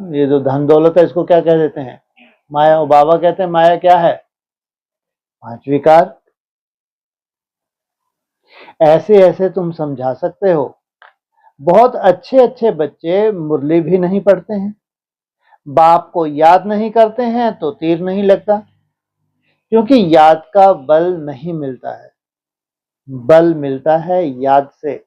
ये जो धन दौलत है इसको क्या कह देते हैं? माया। और बाबा कहते हैं माया क्या है? 5 विकार। ऐसे ऐसे तुम समझा सकते हो। बहुत अच्छे अच्छे बच्चे मुरली भी नहीं पढ़ते हैं, बाप को याद नहीं करते हैं तो तीर नहीं लगता, क्योंकि याद का बल नहीं मिलता है, बल मिलता है याद से।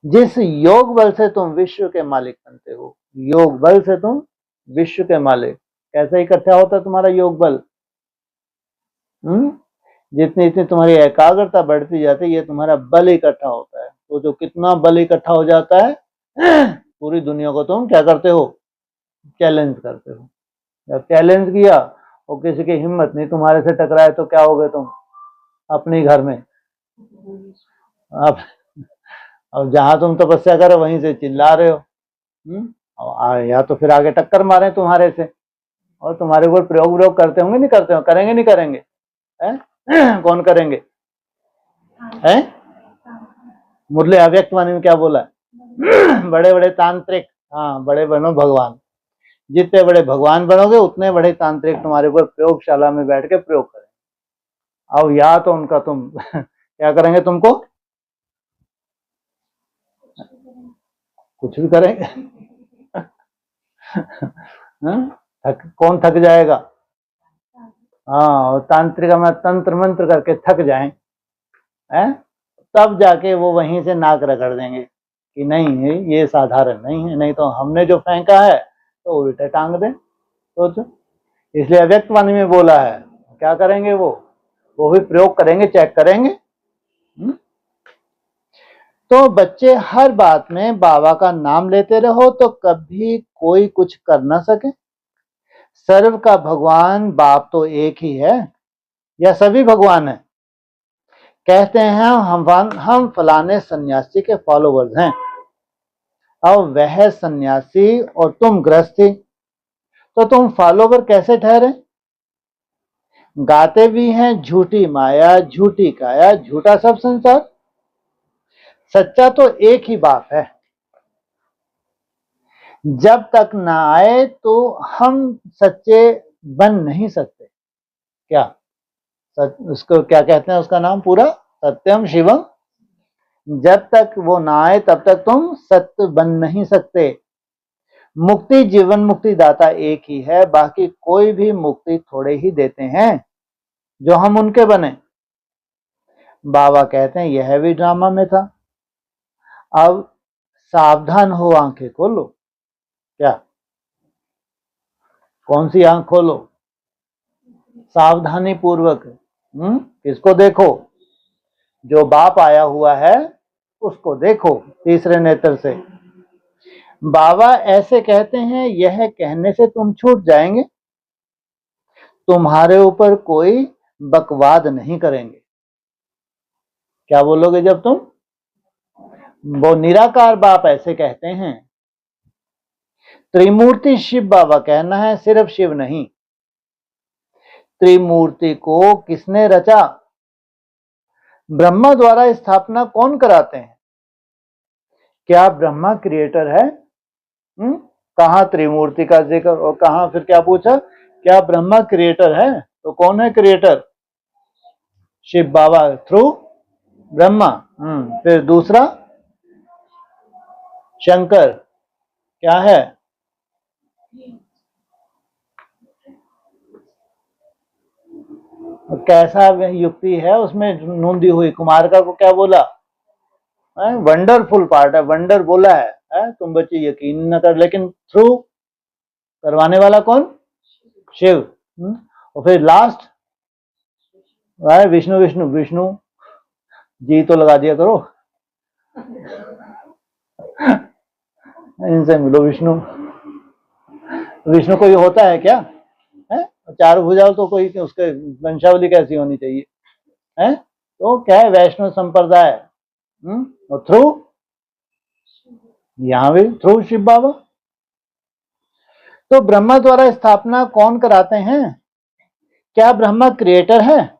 जिस योग बल से तुम विश्व के मालिक बनते हो, योग बल से तुम विश्व के मालिक। कैसे इकट्ठा होता है तुम्हारा योग बल? जितनी जितनी तुम्हारी एकाग्रता बढ़ती जाती है, ये तुम्हारा बल इकट्ठा होता है। तो जो कितना बल इकट्ठा हो जाता है, पूरी दुनिया को तुम क्या करते हो? चैलेंज करते हो। जब चैलेंज किया और किसी की हिम्मत नहीं तुम्हारे से टकराए तो क्या हो गए तुम? अपने घर में अब जहां तुम तपस्या करो वहीं से चिल्ला रहे हो। या तो फिर आगे टक्कर मारे तुम्हारे से और तुम्हारे ऊपर प्रयोग व्योग करते होंगे, नहीं करते हो? करेंगे नहीं करेंगे? कौन करेंगे? है मुरली अव्यक्तवाणी में क्या बोला है? बड़े बड़े तांत्रिक, हाँ, बड़े बनो भगवान। जितने बड़े भगवान बनोगे उतने बड़े तांत्रिक तुम्हारे ऊपर प्रयोगशाला में बैठ के प्रयोग करेंगे। अब या तो उनका तुम क्या करेंगे? तुमको कुछ भी करेंगे। कौन थक जाएगा? हाँ, तांत्रिक में तंत्र मंत्र करके थक जाएं, तब जाके वो वहीं से नाक रगड़ देंगे कि नहीं ये साधारण नहीं है, नहीं तो हमने जो फेंका है तो उल्टे टांग दें। सोचो, इसलिए अव्यक्तवाणी में बोला है क्या करेंगे? वो भी प्रयोग करेंगे, चेक करेंगे। तो बच्चे हर बात में बाबा का नाम लेते रहो तो कभी कोई कुछ कर ना सके। सर्व का भगवान बाप तो एक ही है या सभी भगवान है? कहते हैं हम फलाने सन्यासी के फॉलोवर्स हैं। अब वह सन्यासी और तुम गृहस्थी, तो तुम फॉलोवर कैसे ठहरे? गाते भी हैं झूठी माया, झूठी काया, झूठा सब संसार। सच्चा तो एक ही बाप है। जब तक ना आए तो हम सच्चे बन नहीं सकते। क्या उसको क्या कहते हैं? उसका नाम पूरा सत्यम शिवम। जब तक वो ना आए तब तक तुम सत्य बन नहीं सकते। मुक्ति जीवन मुक्ति दाता एक ही है, बाकी कोई भी मुक्ति थोड़े ही देते हैं जो हम उनके बने। बाबा कहते हैं यह भी ड्रामा में था। अब सावधान हो, आंखें खोलो। क्या? कौन सी आंख खोलो? सावधानी पूर्वक। किसको देखो? जो बाप आया हुआ है उसको देखो तीसरे नेत्र से। बाबा ऐसे कहते हैं यह कहने से तुम छूट जाएंगे, तुम्हारे ऊपर कोई बकवाद नहीं करेंगे। क्या बोलोगे जब तुम? वो निराकार बाप ऐसे कहते हैं। त्रिमूर्ति शिव बाबा कहना है, सिर्फ शिव नहीं। त्रिमूर्ति को किसने रचा? ब्रह्मा द्वारा स्थापना कौन कराते हैं? क्या ब्रह्मा क्रिएटर है? कहां त्रिमूर्ति का जिक्र और कहां फिर क्या पूछा क्या ब्रह्मा क्रिएटर है? तो कौन है क्रिएटर? शिव बाबा थ्रू ब्रह्मा। फिर दूसरा शंकर क्या है? कैसा युक्ति है उसमें नूंदी हुई? कुमारका को क्या बोला? वंडरफुल पार्ट है, वंडर बोला है? तुम बच्चे यकीन न कर, लेकिन थ्रू करवाने वाला कौन? शिव। और फिर लास्ट विष्णु। विष्णु विष्णु जी तो लगा दिया करो, इनसे मिलो। विष्णु विष्णु कोई होता है क्या? है चार भुजाओं तो कोई, उसके वंशावली कैसी होनी चाहिए? है तो क्या है? वैष्णव संप्रदाय। और थ्रू यहां भी थ्रू शिव बाबा। तो ब्रह्मा द्वारा स्थापना कौन कराते हैं? क्या ब्रह्मा क्रिएटर है?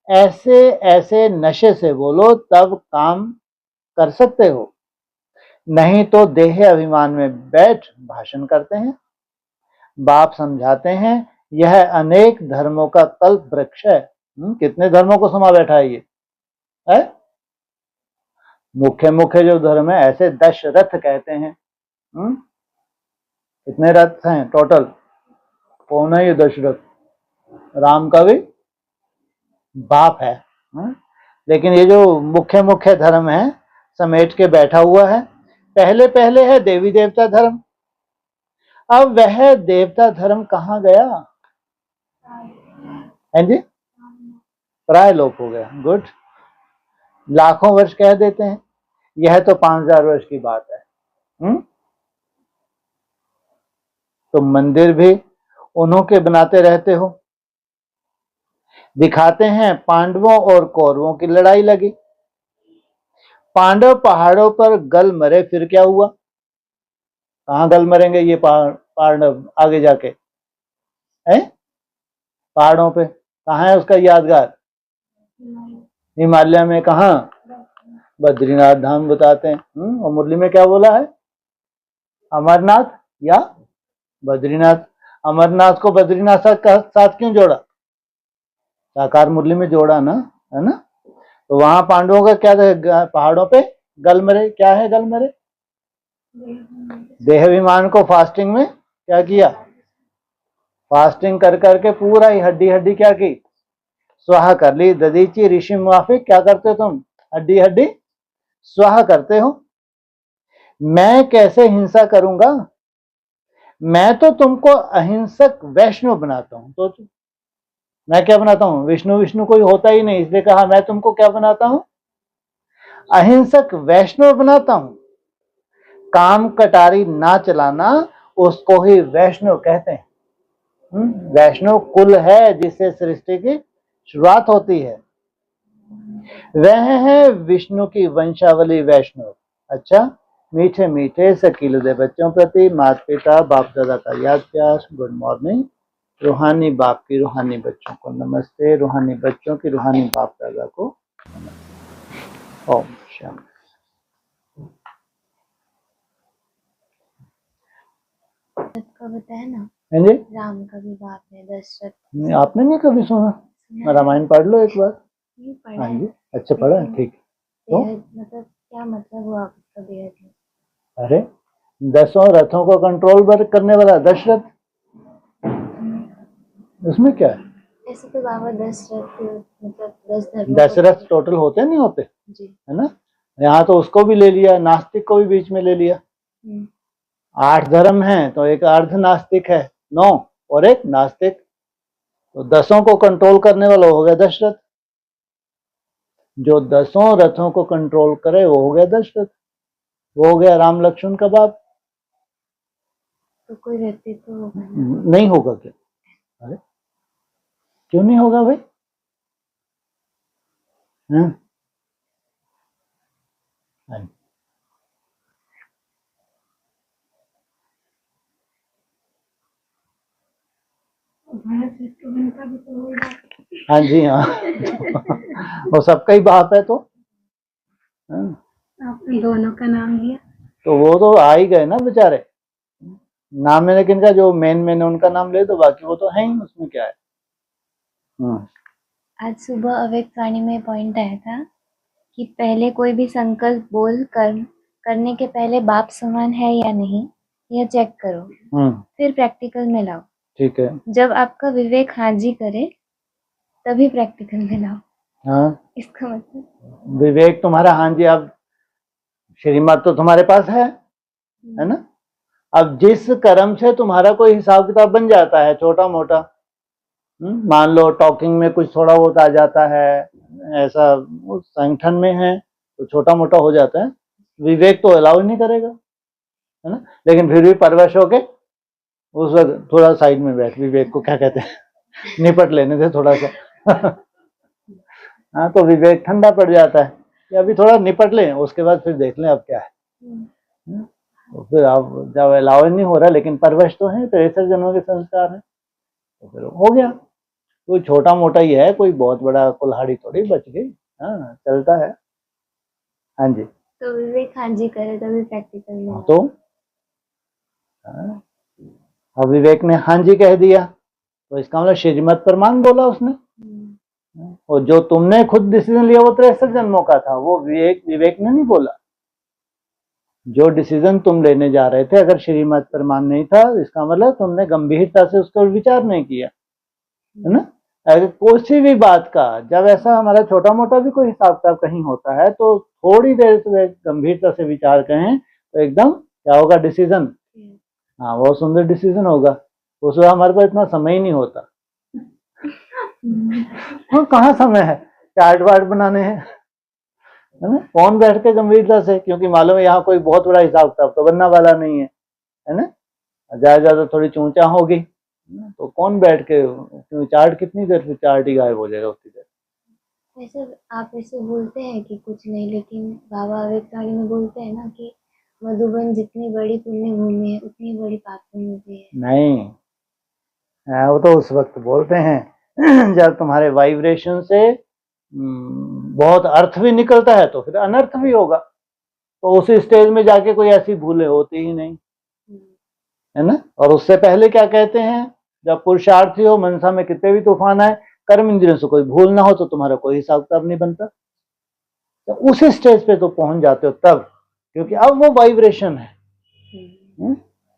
ऐसे ऐसे नशे से बोलो तब काम कर सकते हो, नहीं तो देह अभिमान में बैठ भाषण करते हैं। बाप समझाते हैं यह अनेक धर्मों का कल्प वृक्ष है। कितने धर्मों को समा बैठा है ये? है मुख्य मुख्य जो धर्म है, ऐसे दशरथ कहते हैं। कितने रथ हैं टोटल? कौन है ये दशरथ? राम का भी बाप है। लेकिन ये जो मुख्य मुख्य धर्म है समेट के बैठा हुआ है। पहले पहले है देवी देवता धर्म। अब वह देवता धर्म कहाँ गया? है जी, प्राय लोप हो गया। गुड, लाखों वर्ष कह देते हैं, यह तो 5000 वर्ष की बात है। तो मंदिर भी उन्हों के बनाते रहते हो। दिखाते हैं पांडवों और कौरवों की लड़ाई लगी। पांडव पहाड़ों पर गल मरे, फिर क्या हुआ? कहाँ गल मरेंगे ये पांडव आगे जाके? है पहाड़ों पे। कहाँ है उसका यादगार? हिमालय में। कहाँ? बद्रीनाथ धाम बताते हैं। और मुरली में क्या बोला है? अमरनाथ या बद्रीनाथ। अमरनाथ को बद्रीनाथ साथ क्यों जोड़ा? साकार मुरली में जोड़ा ना, है ना? तो वहां पांडवों का क्या था? पहाड़ों पे गलमरे। क्या है गलमरे? देहाभिमान को फास्टिंग में क्या किया? फास्टिंग कर करके पूरा ही हड्डी हड्डी क्या की? स्वाहा कर ली। ददीची ऋषि मुआफिक क्या करते हो तुम? हड्डी हड्डी स्वाहा करते हो। मैं कैसे हिंसा करूंगा? मैं तो तुमको अहिंसक वैष्णव बनाता हूं। तो मैं क्या बनाता हूं? विष्णु विष्णु कोई होता ही नहीं, इसलिए कहा मैं तुमको क्या बनाता हूं? अहिंसक वैष्णव बनाता हूं। काम कटारी ना चलाना, उसको ही वैष्णव कहते हैं। वैष्णव कुल है जिससे सृष्टि की शुरुआत होती है। वह है विष्णु की वंशावली वैष्णव। अच्छा, मीठे मीठे सकील दे बच्चों प्रति माता पिता बाप दादा का याद प्यार। Good morning. रूहानी बाप की रूहानी बच्चों को नमस्ते, रूहानी बच्चों की रूहानी बाप दादा को नमस्ते। ओम शांति। का बताया ना, हाँ जी, राम का भी बाप है दशरथ। आपने नहीं कभी सुना? रामायण पढ़ लो एक बार। नहीं पढ़ा हाँ है। जी, अच्छा पढ़ा है, ठीक। तो मतलब क्या मतलब हुआ उसका बेहद? अरे 10 रथों को कंट्रोल करने वाला दशरथ, उसमें क्या है? ऐसे तो बाबा दशरथ मतलब 10 दशरथ टोटल होते नहीं होते जी, है ना? यहाँ तो उसको भी ले लिया, नास्तिक को भी बीच में ले लिया। 8 धर्म हैं तो एक अर्ध नास्तिक है, 9 और एक नास्तिक। तो 10 को कंट्रोल करने वाला हो गया दशरथ। जो 10 रथों को कंट्रोल करे वो हो गया दशरथ। वो हो गया राम लक्ष्मण का बाप। तो कोई व्यक्ति तो होगा नहीं होगा क्या? अरे क्यों नहीं होगा भाई? हाँ जी, हाँ वो सबका ही बाप है। तो आपने दोनों का नाम लिया तो वो तो आ ही गए ना बेचारे। नाम है लेकिन का जो मेन है उनका नाम ले दो, बाकी वो तो है ही, उसमें क्या है। आज सुबह अव्यक्त वाणी में पॉइंट आया था कि पहले कोई भी संकल्प बोल करने के पहले बाप समान है या नहीं यह चेक करो, फिर प्रैक्टिकल में लाओ। ठीक है। जब आपका विवेक हाँ जी करे तभी प्रैक्टिकल में लाओ। हाँ, इसका मतलब विवेक तुम्हारा हाँ जी, अब श्रीमत तो तुम्हारे पास है ना। अब जिस कर्म से तुम्हारा कोई हिसाब किताब बन जाता है छोटा मोटा, मान लो टॉकिंग में कुछ थोड़ा बहुत आ जाता है, ऐसा उस संगठन में है तो छोटा मोटा हो जाता है, विवेक तो अलाउ नहीं करेगा, है ना। लेकिन फिर भी परवश होके उस वक्त थोड़ा साइड में बैठ, विवेक को क्या कहते हैं निपट लेने से थोड़ा सा हाँ, तो विवेक ठंडा पड़ जाता है कि अभी थोड़ा निपट लें, उसके बाद फिर देख लें अब क्या है। तो फिर आप जब अलाउ नहीं हो रहा लेकिन परवश तो है, 63 जन्मों के संस्कार है, तो फिर हो गया। कोई छोटा मोटा ही है, कोई बहुत बड़ा कुल्हाड़ी थोड़ी बच गई। हाँ, चलता है। हाँ जी। तो विवेक हाँ जी करे तभी प्रैक्टिकल में। तो अब विवेक ने हाँ जी कह दिया तो इसका मतलब श्रीमत पर मान बोला उसने। और जो तुमने खुद डिसीजन लिया वो 63 जन्मों का था, वो विवेक ने नहीं बोला। जो डिसीजन तुम लेने जा रहे थे अगर श्रीमत पर मान नहीं था, इसका मतलब तुमने गंभीरता से उसका विचार नहीं किया, है ना। अगर किसी भी बात का जब ऐसा हमारा छोटा मोटा भी कोई हिसाब किताब कहीं होता है तो थोड़ी देर से गंभीरता से विचार करें तो एकदम क्या होगा डिसीजन। हाँ, बहुत सुंदर डिसीजन होगा। उस वक्त हमारे पास इतना समय ही नहीं होता। हाँ, कहाँ समय है चार्ट वार्ट बनाने हैं, है ना। कौन बैठ के गंभीरता से, क्योंकि मालूम है यहाँ कोई बहुत बड़ा हिसाब किताब तो बनने वाला नहीं है ना। ज्यादा थोड़ी चूचा होगी तो कौन बैठ के, चार्ट कितनी देर से चार्ट ही गायब हो जाएगा उतनी देर। वैसे आप ऐसे बोलते हैं कि कुछ नहीं, लेकिन बाबा अव्यक्त वाणी में बोलते हैं ना कि मधुबन जितनी बड़ी पुण्य भूमि है उतनी बड़ी पाप भूमि भी है। नहीं, वो तो उस वक्त बोलते हैं जब तुम्हारे वाइब्रेशन से बहुत अर्थ भी निकलता है तो फिर अनर्थ भी होगा, तो उसी स्टेज में जाके कोई ऐसी भूलें होती ही नहीं, है ना। और उससे पहले क्या कहते हैं, जब पुरुषार्थी हो, मनसा में कितने भी तूफान आए, कर्म इंद्रियों से कोई भूल ना हो तो तुम्हारा कोई हिसाब किताब नहीं बनता। तो उस स्टेज पे तो पहुंच जाते हो तब, क्योंकि अब वो वाइब्रेशन है।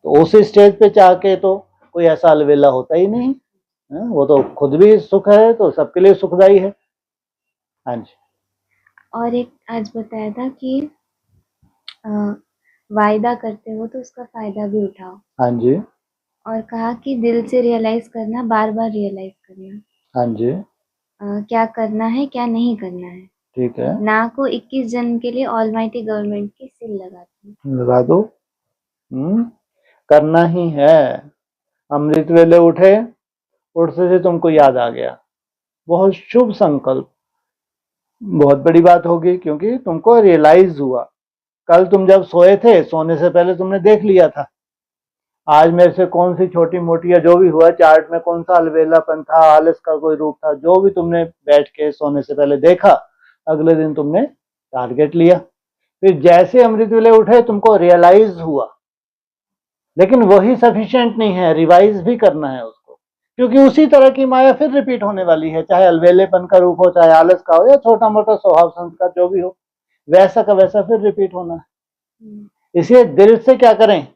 तो उस स्टेज पे जाके तो कोई ऐसा अलवेला होता ही नहीं, वो तो खुद भी सुख है तो सबके लिए सुखदाई है। हाँ जी। और एक आज बताया था कि वायदा करते हो तो उसका फायदा भी उठाओ। हाँ जी। और कहा कि दिल से रियलाइज करना, बार बार रियलाइज करना। हाँ जी। क्या करना है क्या नहीं करना है। ठीक है। ना को 21 जन्म के लिए ऑलमाइटी गवर्नमेंट की सील लगाती हूँ। लगा दो। करना ही है। अमृत वेले उठे, उठते से तुमको याद आ गया, बहुत शुभ संकल्प, बहुत बड़ी बात होगी क्योंकि तुमको रियलाइज हुआ। कल तुम जब सोए थे, सोने से पहले तुमने देख लिया था आज मेरे से कौन सी छोटी मोटी या जो भी हुआ चार्ट में कौन सा अलवेलापन था, आलस का कोई रूप था, जो भी तुमने बैठ के सोने से पहले देखा, अगले दिन तुमने टारगेट लिया। फिर जैसे अमृत वेले उठे तुमको रियलाइज हुआ, लेकिन वही सफिशिएंट नहीं है, रिवाइज भी करना है उसको, क्योंकि उसी तरह की माया फिर रिपीट होने वाली है, चाहे अलवेलेपन का रूप हो, चाहे आलस का हो, या छोटा मोटा स्वभाव संस्कार जो भी हो, वैसा का वैसा फिर रिपीट होना है। इसलिए दिल से क्या करें,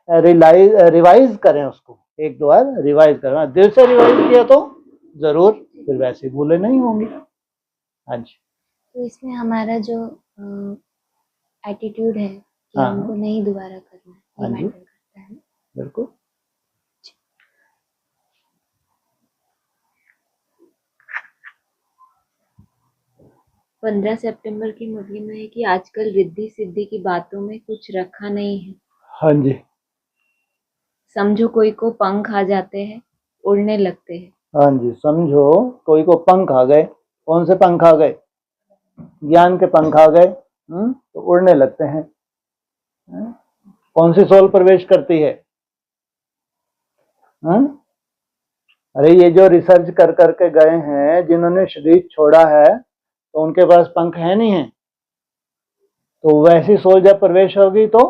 रिवाइज करें उसको, एक दो बार रिवाइज करें। दिल से रिवाइज किया तो जरूर फिर वैसी भूलें नहीं होंगी। हाँ जी। तो इसमें हमारा जो एटीट्यूड है कि हाँ, हमको नहीं दोबारा करना है, ये हाँ जी, मैटर करता है। बिल्कुल। 15 सितंबर की मुरली में है कि आजकल रिद्धि सिद्धि की बातों में कुछ रखा नहीं है। हाँ जी। समझो कोई को पंख आ जाते हैं, उड़ने लगते हैं। हाँ जी, समझो कोई को पंख आ गए। कौन से पंख आ गए? ज्ञान के पंख आ गए, तो उड़ने लगते हैं। कौन सी सोल प्रवेश करती है? अरे ये जो रिसर्च कर करके गए हैं, जिन्होंने शरीर छोड़ा है तो उनके पास पंख है नहीं है, तो वैसी सोल जब प्रवेश होगी तो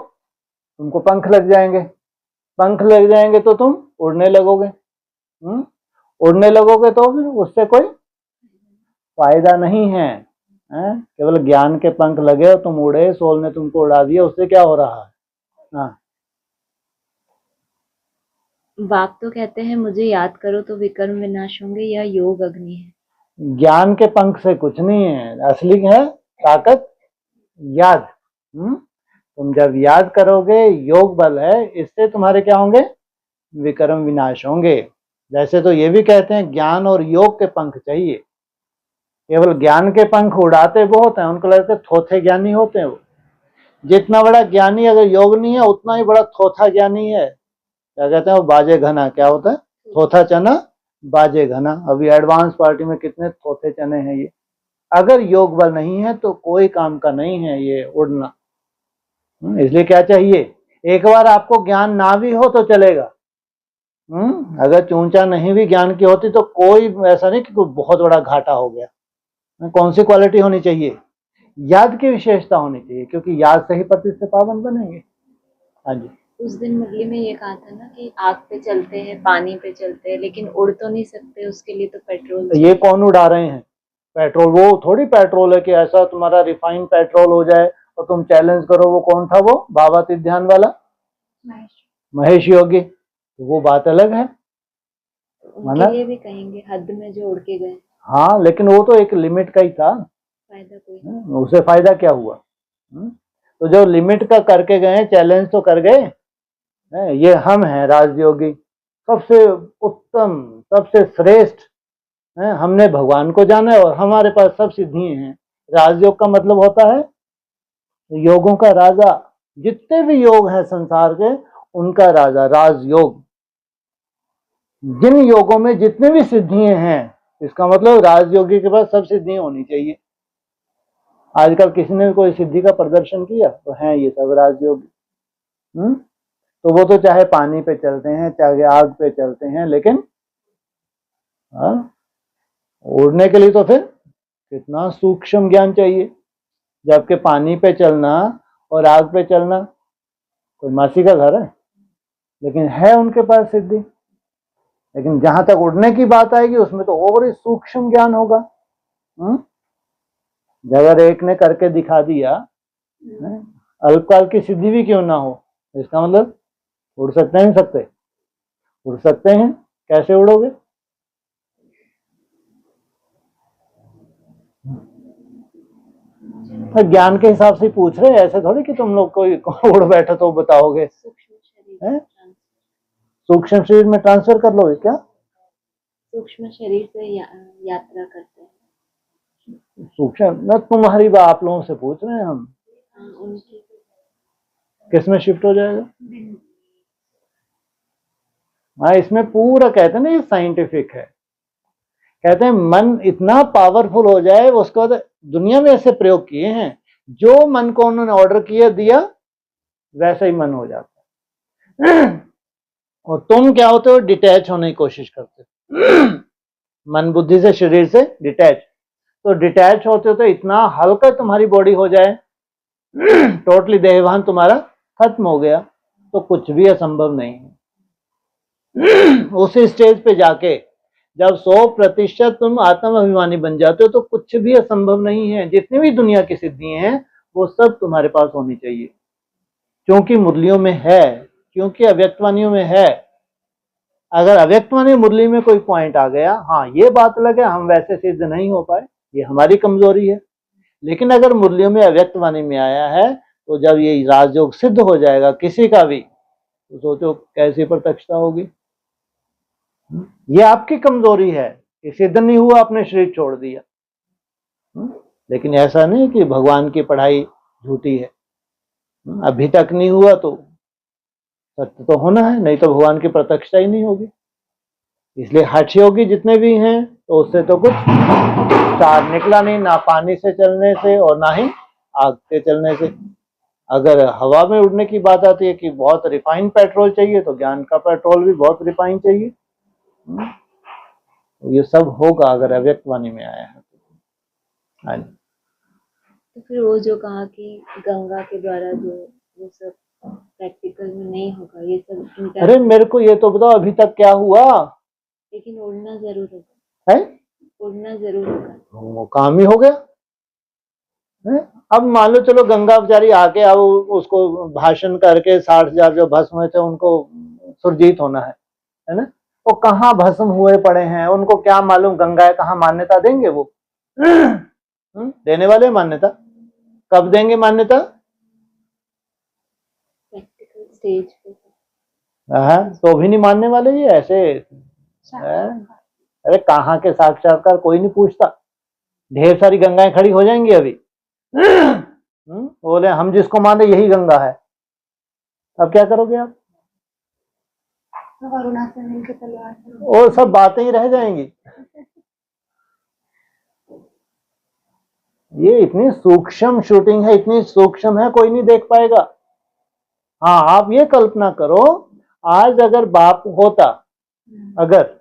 उनको पंख लग जाएंगे। पंख लग जाएंगे तो तुम उड़ने लगोगे। उड़ने लगोगे तो फिर उससे कोई फायदा नहीं है। केवल ज्ञान के पंख लगे और तुम उड़े, सोल ने तुमको उड़ा दिया, उससे क्या हो रहा है? हाँ, बाप तो कहते हैं मुझे याद करो तो विकर्म विनाश होंगे, यह योग अग्नि है। ज्ञान के पंख से कुछ नहीं है, असली है ताकत याद। तुम जब याद करोगे, योग बल है, इससे तुम्हारे क्या होंगे? विक्रम विनाश होंगे। जैसे तो ये भी कहते हैं ज्ञान और योग के पंख चाहिए। केवल ज्ञान के पंख उड़ाते बहुत हैं, उनको लगता है थोथे ज्ञानी होते हैं वो। जितना बड़ा ज्ञानी अगर योग नहीं है, उतना ही बड़ा थोथा ज्ञानी है। क्या कहते हैं वो? बाजे घना। क्या होता है? थोथा चना बाजे घना। अभी एडवांस पार्टी में कितने थोथे चने हैं ये। अगर योग बल नहीं है तो कोई काम का नहीं है ये उड़ना। इसलिए क्या चाहिए? एक बार आपको ज्ञान ना भी हो तो चलेगा। अगर चूंचा नहीं भी ज्ञान की होती तो कोई ऐसा नहीं कि कोई बहुत बड़ा घाटा हो गया। कौन सी क्वालिटी होनी चाहिए? याद की विशेषता होनी चाहिए, क्योंकि याद से ही पति से पावन बनेंगे। हाँ जी। उस दिन मुरली में ये कहा था ना कि आग पे चलते हैं, पानी पे चलते हैं, लेकिन उड़ तो नहीं सकते, उसके लिए तो पेट्रोल ये कौन उड़ा रहे हैं पेट्रोल? वो थोड़ी पेट्रोल है कि ऐसा तुम्हारा रिफाइंड पेट्रोल हो जाए और तुम चैलेंज करो। वो कौन था? वो बाबा तिध्यान वाला महेश योगी। वो बात अलग है। उनके लिए भी कहेंगे हद में जो उड़ के गए। हाँ, लेकिन वो तो एक लिमिट का ही था, फायदा कोई नहीं। उसे फायदा क्या हुआ? तो जो लिमिट का करके गए, चैलेंज तो कर गए। ये हम हैं राजयोगी, सबसे उत्तम, सबसे श्रेष्ठ। हमने भगवान को जाना है और हमारे पास सब सिद्धियां हैं। राजयोग का मतलब होता है योगों का राजा। जितने भी योग हैं संसार के, उनका राजा राजयोग। जिन योगों में जितने भी सिद्धियां हैं, इसका मतलब राजयोगी के पास सब सिद्धियां होनी चाहिए। आजकल किसी ने भी कोई सिद्धि का प्रदर्शन किया तो हैं ये सब राजयोगी। तो वो तो चाहे पानी पे चलते हैं, चाहे आग पे चलते हैं, लेकिन उड़ने के लिए तो फिर कितना सूक्ष्म ज्ञान चाहिए। जबकि पानी पे चलना और आग पे चलना कोई मासी का घर है, लेकिन है उनके पास सिद्धि। लेकिन जहां तक उड़ने की बात आएगी, उसमें तो और ही सूक्ष्म ज्ञान होगा। अगर एक ने करके दिखा दिया, अल्पकाल की सिद्धि भी क्यों ना हो, इसका मतलब उड़ सकते हैं? सकते उड़ सकते हैं। कैसे उड़ोगे? ज्ञान के हिसाब से पूछ रहे हैं, ऐसे थोड़ी कि तुम लोग कोई उड़ बैठे तो बताओगे। सूक्ष्म शरीर में ट्रांसफर कर लोगे क्या? सूक्ष्म शरीर से यात्रा करते हैं। सूक्ष्म न, तुम्हारी बात आप लोगों से पूछ रहे हैं हम। उनकी किस में शिफ्ट हो जाएगा? हाँ, इसमें पूरा कहते हैं ना, ये साइंटिफिक है। कहते हैं मन इतना पावरफुल हो जाए, उसके बाद दुनिया में ऐसे प्रयोग किए हैं, जो मन को उन्होंने ऑर्डर किया दिया वैसा ही मन हो जाता है। और तुम क्या होते हो? डिटैच होने की कोशिश करते हो। मन बुद्धि से, शरीर से डिटैच। तो डिटैच होते होते इतना हल्का तुम्हारी बॉडी हो जाए, टोटली देहभान तुम्हारा खत्म हो गया, तो कुछ भी असंभव नहीं है। उसी स्टेज पे जाके जब 100% तुम आत्म अभिमानी बन जाते हो, तो कुछ भी असंभव नहीं है। जितनी भी दुनिया की सिद्धियां हैं, वो सब तुम्हारे पास होनी चाहिए, क्योंकि मुरलियों में है, क्योंकि अव्यक्तवाणियों में है। अगर अव्यक्तवाणी मुरली में कोई पॉइंट आ गया, हाँ ये बात अलग है, हम वैसे सिद्ध नहीं हो पाए, ये हमारी कमजोरी है। लेकिन अगर मुरलियों में अव्यक्तवाणी में आया है, तो जब ये राजयोग सिद्ध हो जाएगा किसी का भी, तो सोचो कैसी प्रत्यक्षता होगी। ये आपकी कमजोरी है कि सिद्ध नहीं हुआ, आपने शरीर छोड़ दिया। लेकिन ऐसा नहीं कि भगवान की पढ़ाई झूठी है। अभी तक नहीं हुआ तो सत्य तो होना है, नहीं तो भगवान की प्रत्यक्षता ही नहीं होगी। इसलिए हठ योगी जितने भी हैं, तो उससे तो कुछ सार निकला नहीं, ना पानी से चलने से और ना ही आग से चलने से। अगर हवा में उड़ने की बात आती है कि बहुत रिफाइंड पेट्रोल चाहिए, तो ज्ञान का पेट्रोल भी बहुत रिफाइंड चाहिए। ये सब होगा अगर अव्यक्तवाणी में आया है। हाँ जी। तो फिर वो जो कहा कि गंगा के द्वारा जो वो सब प्रैक्टिकल में नहीं होगा ये सब अरे मेरे को ये तो बताओ अभी तक क्या हुआ लेकिन उड़ना जरूर होगा, है? उड़ना जरूर होगा। वो काम ही हो गया है? अब मान लो चलो गंगा बेचारी आके अब उसको भाषण करके 60,000 जो भस्म हुए थे उनको सुरजीत होना है ना? वो कहाँ भस्म हुए पड़े हैं, उनको क्या मालूम गंगा कहाँ मान्यता देंगे वो? देने वाले मान्यता कब देंगे मान्यता? प्रैक्टिकल स्टेज पे तो भी नहीं मानने वाले ये ऐसे है? अरे कहाँ के साक्षात्कार कोई नहीं पूछता, ढेर सारी गंगाएं खड़ी हो जाएंगी अभी। बोले हम जिसको माने यही गंगा है, अब क्या करोगे आप? वो सब बातें ही रह जाएंगी। ये इतनी सूक्ष्म शूटिंग है, इतनी सूक्ष्म है, कोई नहीं देख पाएगा। हाँ आप ये कल्पना करो, आज अगर बाप होता, अगर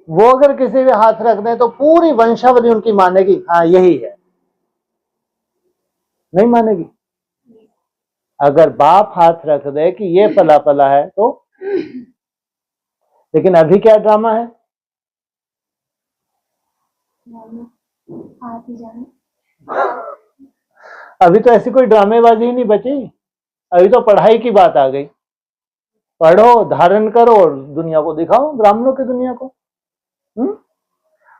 वो अगर किसी भी हाथ रख दे तो पूरी वंशावली उनकी मानेगी, हाँ यही है, नहीं मानेगी। अगर बाप हाथ रख दे कि ये पला पला है तो, लेकिन अभी क्या ड्रामा है? अभी तो ऐसी कोई ड्रामेबाजी ही नहीं बची, अभी तो पढ़ाई की बात आ गई। पढ़ो, धारण करो और दुनिया को दिखाओ, ब्राह्मणों की दुनिया को।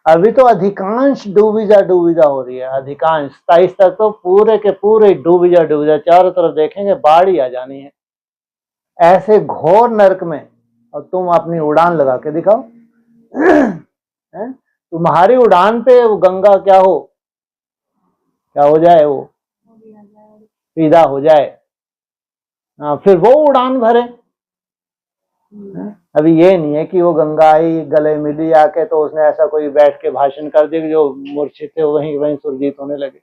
अभी तो अधिकांश डूबीजा हो रही है, अधिकांश 27 तक तो पूरे के पूरे डूबीजा, चारों तरफ देखेंगे बाढ़ ही आ जानी है ऐसे घोर नरक में, और तुम अपनी उड़ान लगा के दिखाओ। तुम्हारी उड़ान पे वो गंगा क्या हो जाए, वो सीधा हो जाए, फिर वो उड़ान भरे। अभी ये नहीं है कि वो गंगा आई गले मिली आके तो उसने ऐसा कोई बैठ के भाषण कर दिया कि जो मूर्छित थे वहीं सुरजीत होने लगे।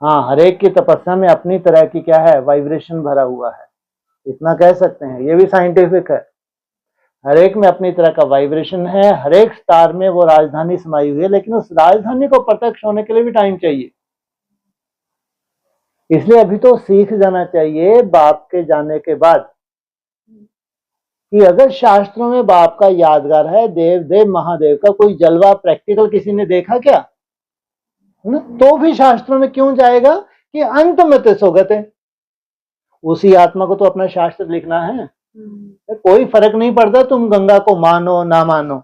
हाँ, हर एक की तपस्या में अपनी तरह की क्या है, वाइब्रेशन भरा हुआ है, इतना कह सकते हैं, ये भी साइंटिफिक है। हर एक में अपनी तरह का वाइब्रेशन है, हर एक स्टार में वो राजधानी समाई हुई है, लेकिन उस राजधानी को प्रत्यक्ष होने के लिए भी टाइम चाहिए। इसलिए अभी तो सीख जाना चाहिए बाप के जाने के बाद कि अगर शास्त्रों में बाप का यादगार है, देव महादेव का कोई जलवा प्रैक्टिकल किसी ने देखा क्या? तो भी शास्त्रों में क्यों जाएगा कि अंत में ते सोगत है, उसी आत्मा को तो अपना शास्त्र लिखना है। कोई फर्क नहीं पड़ता तुम गंगा को मानो ना मानो,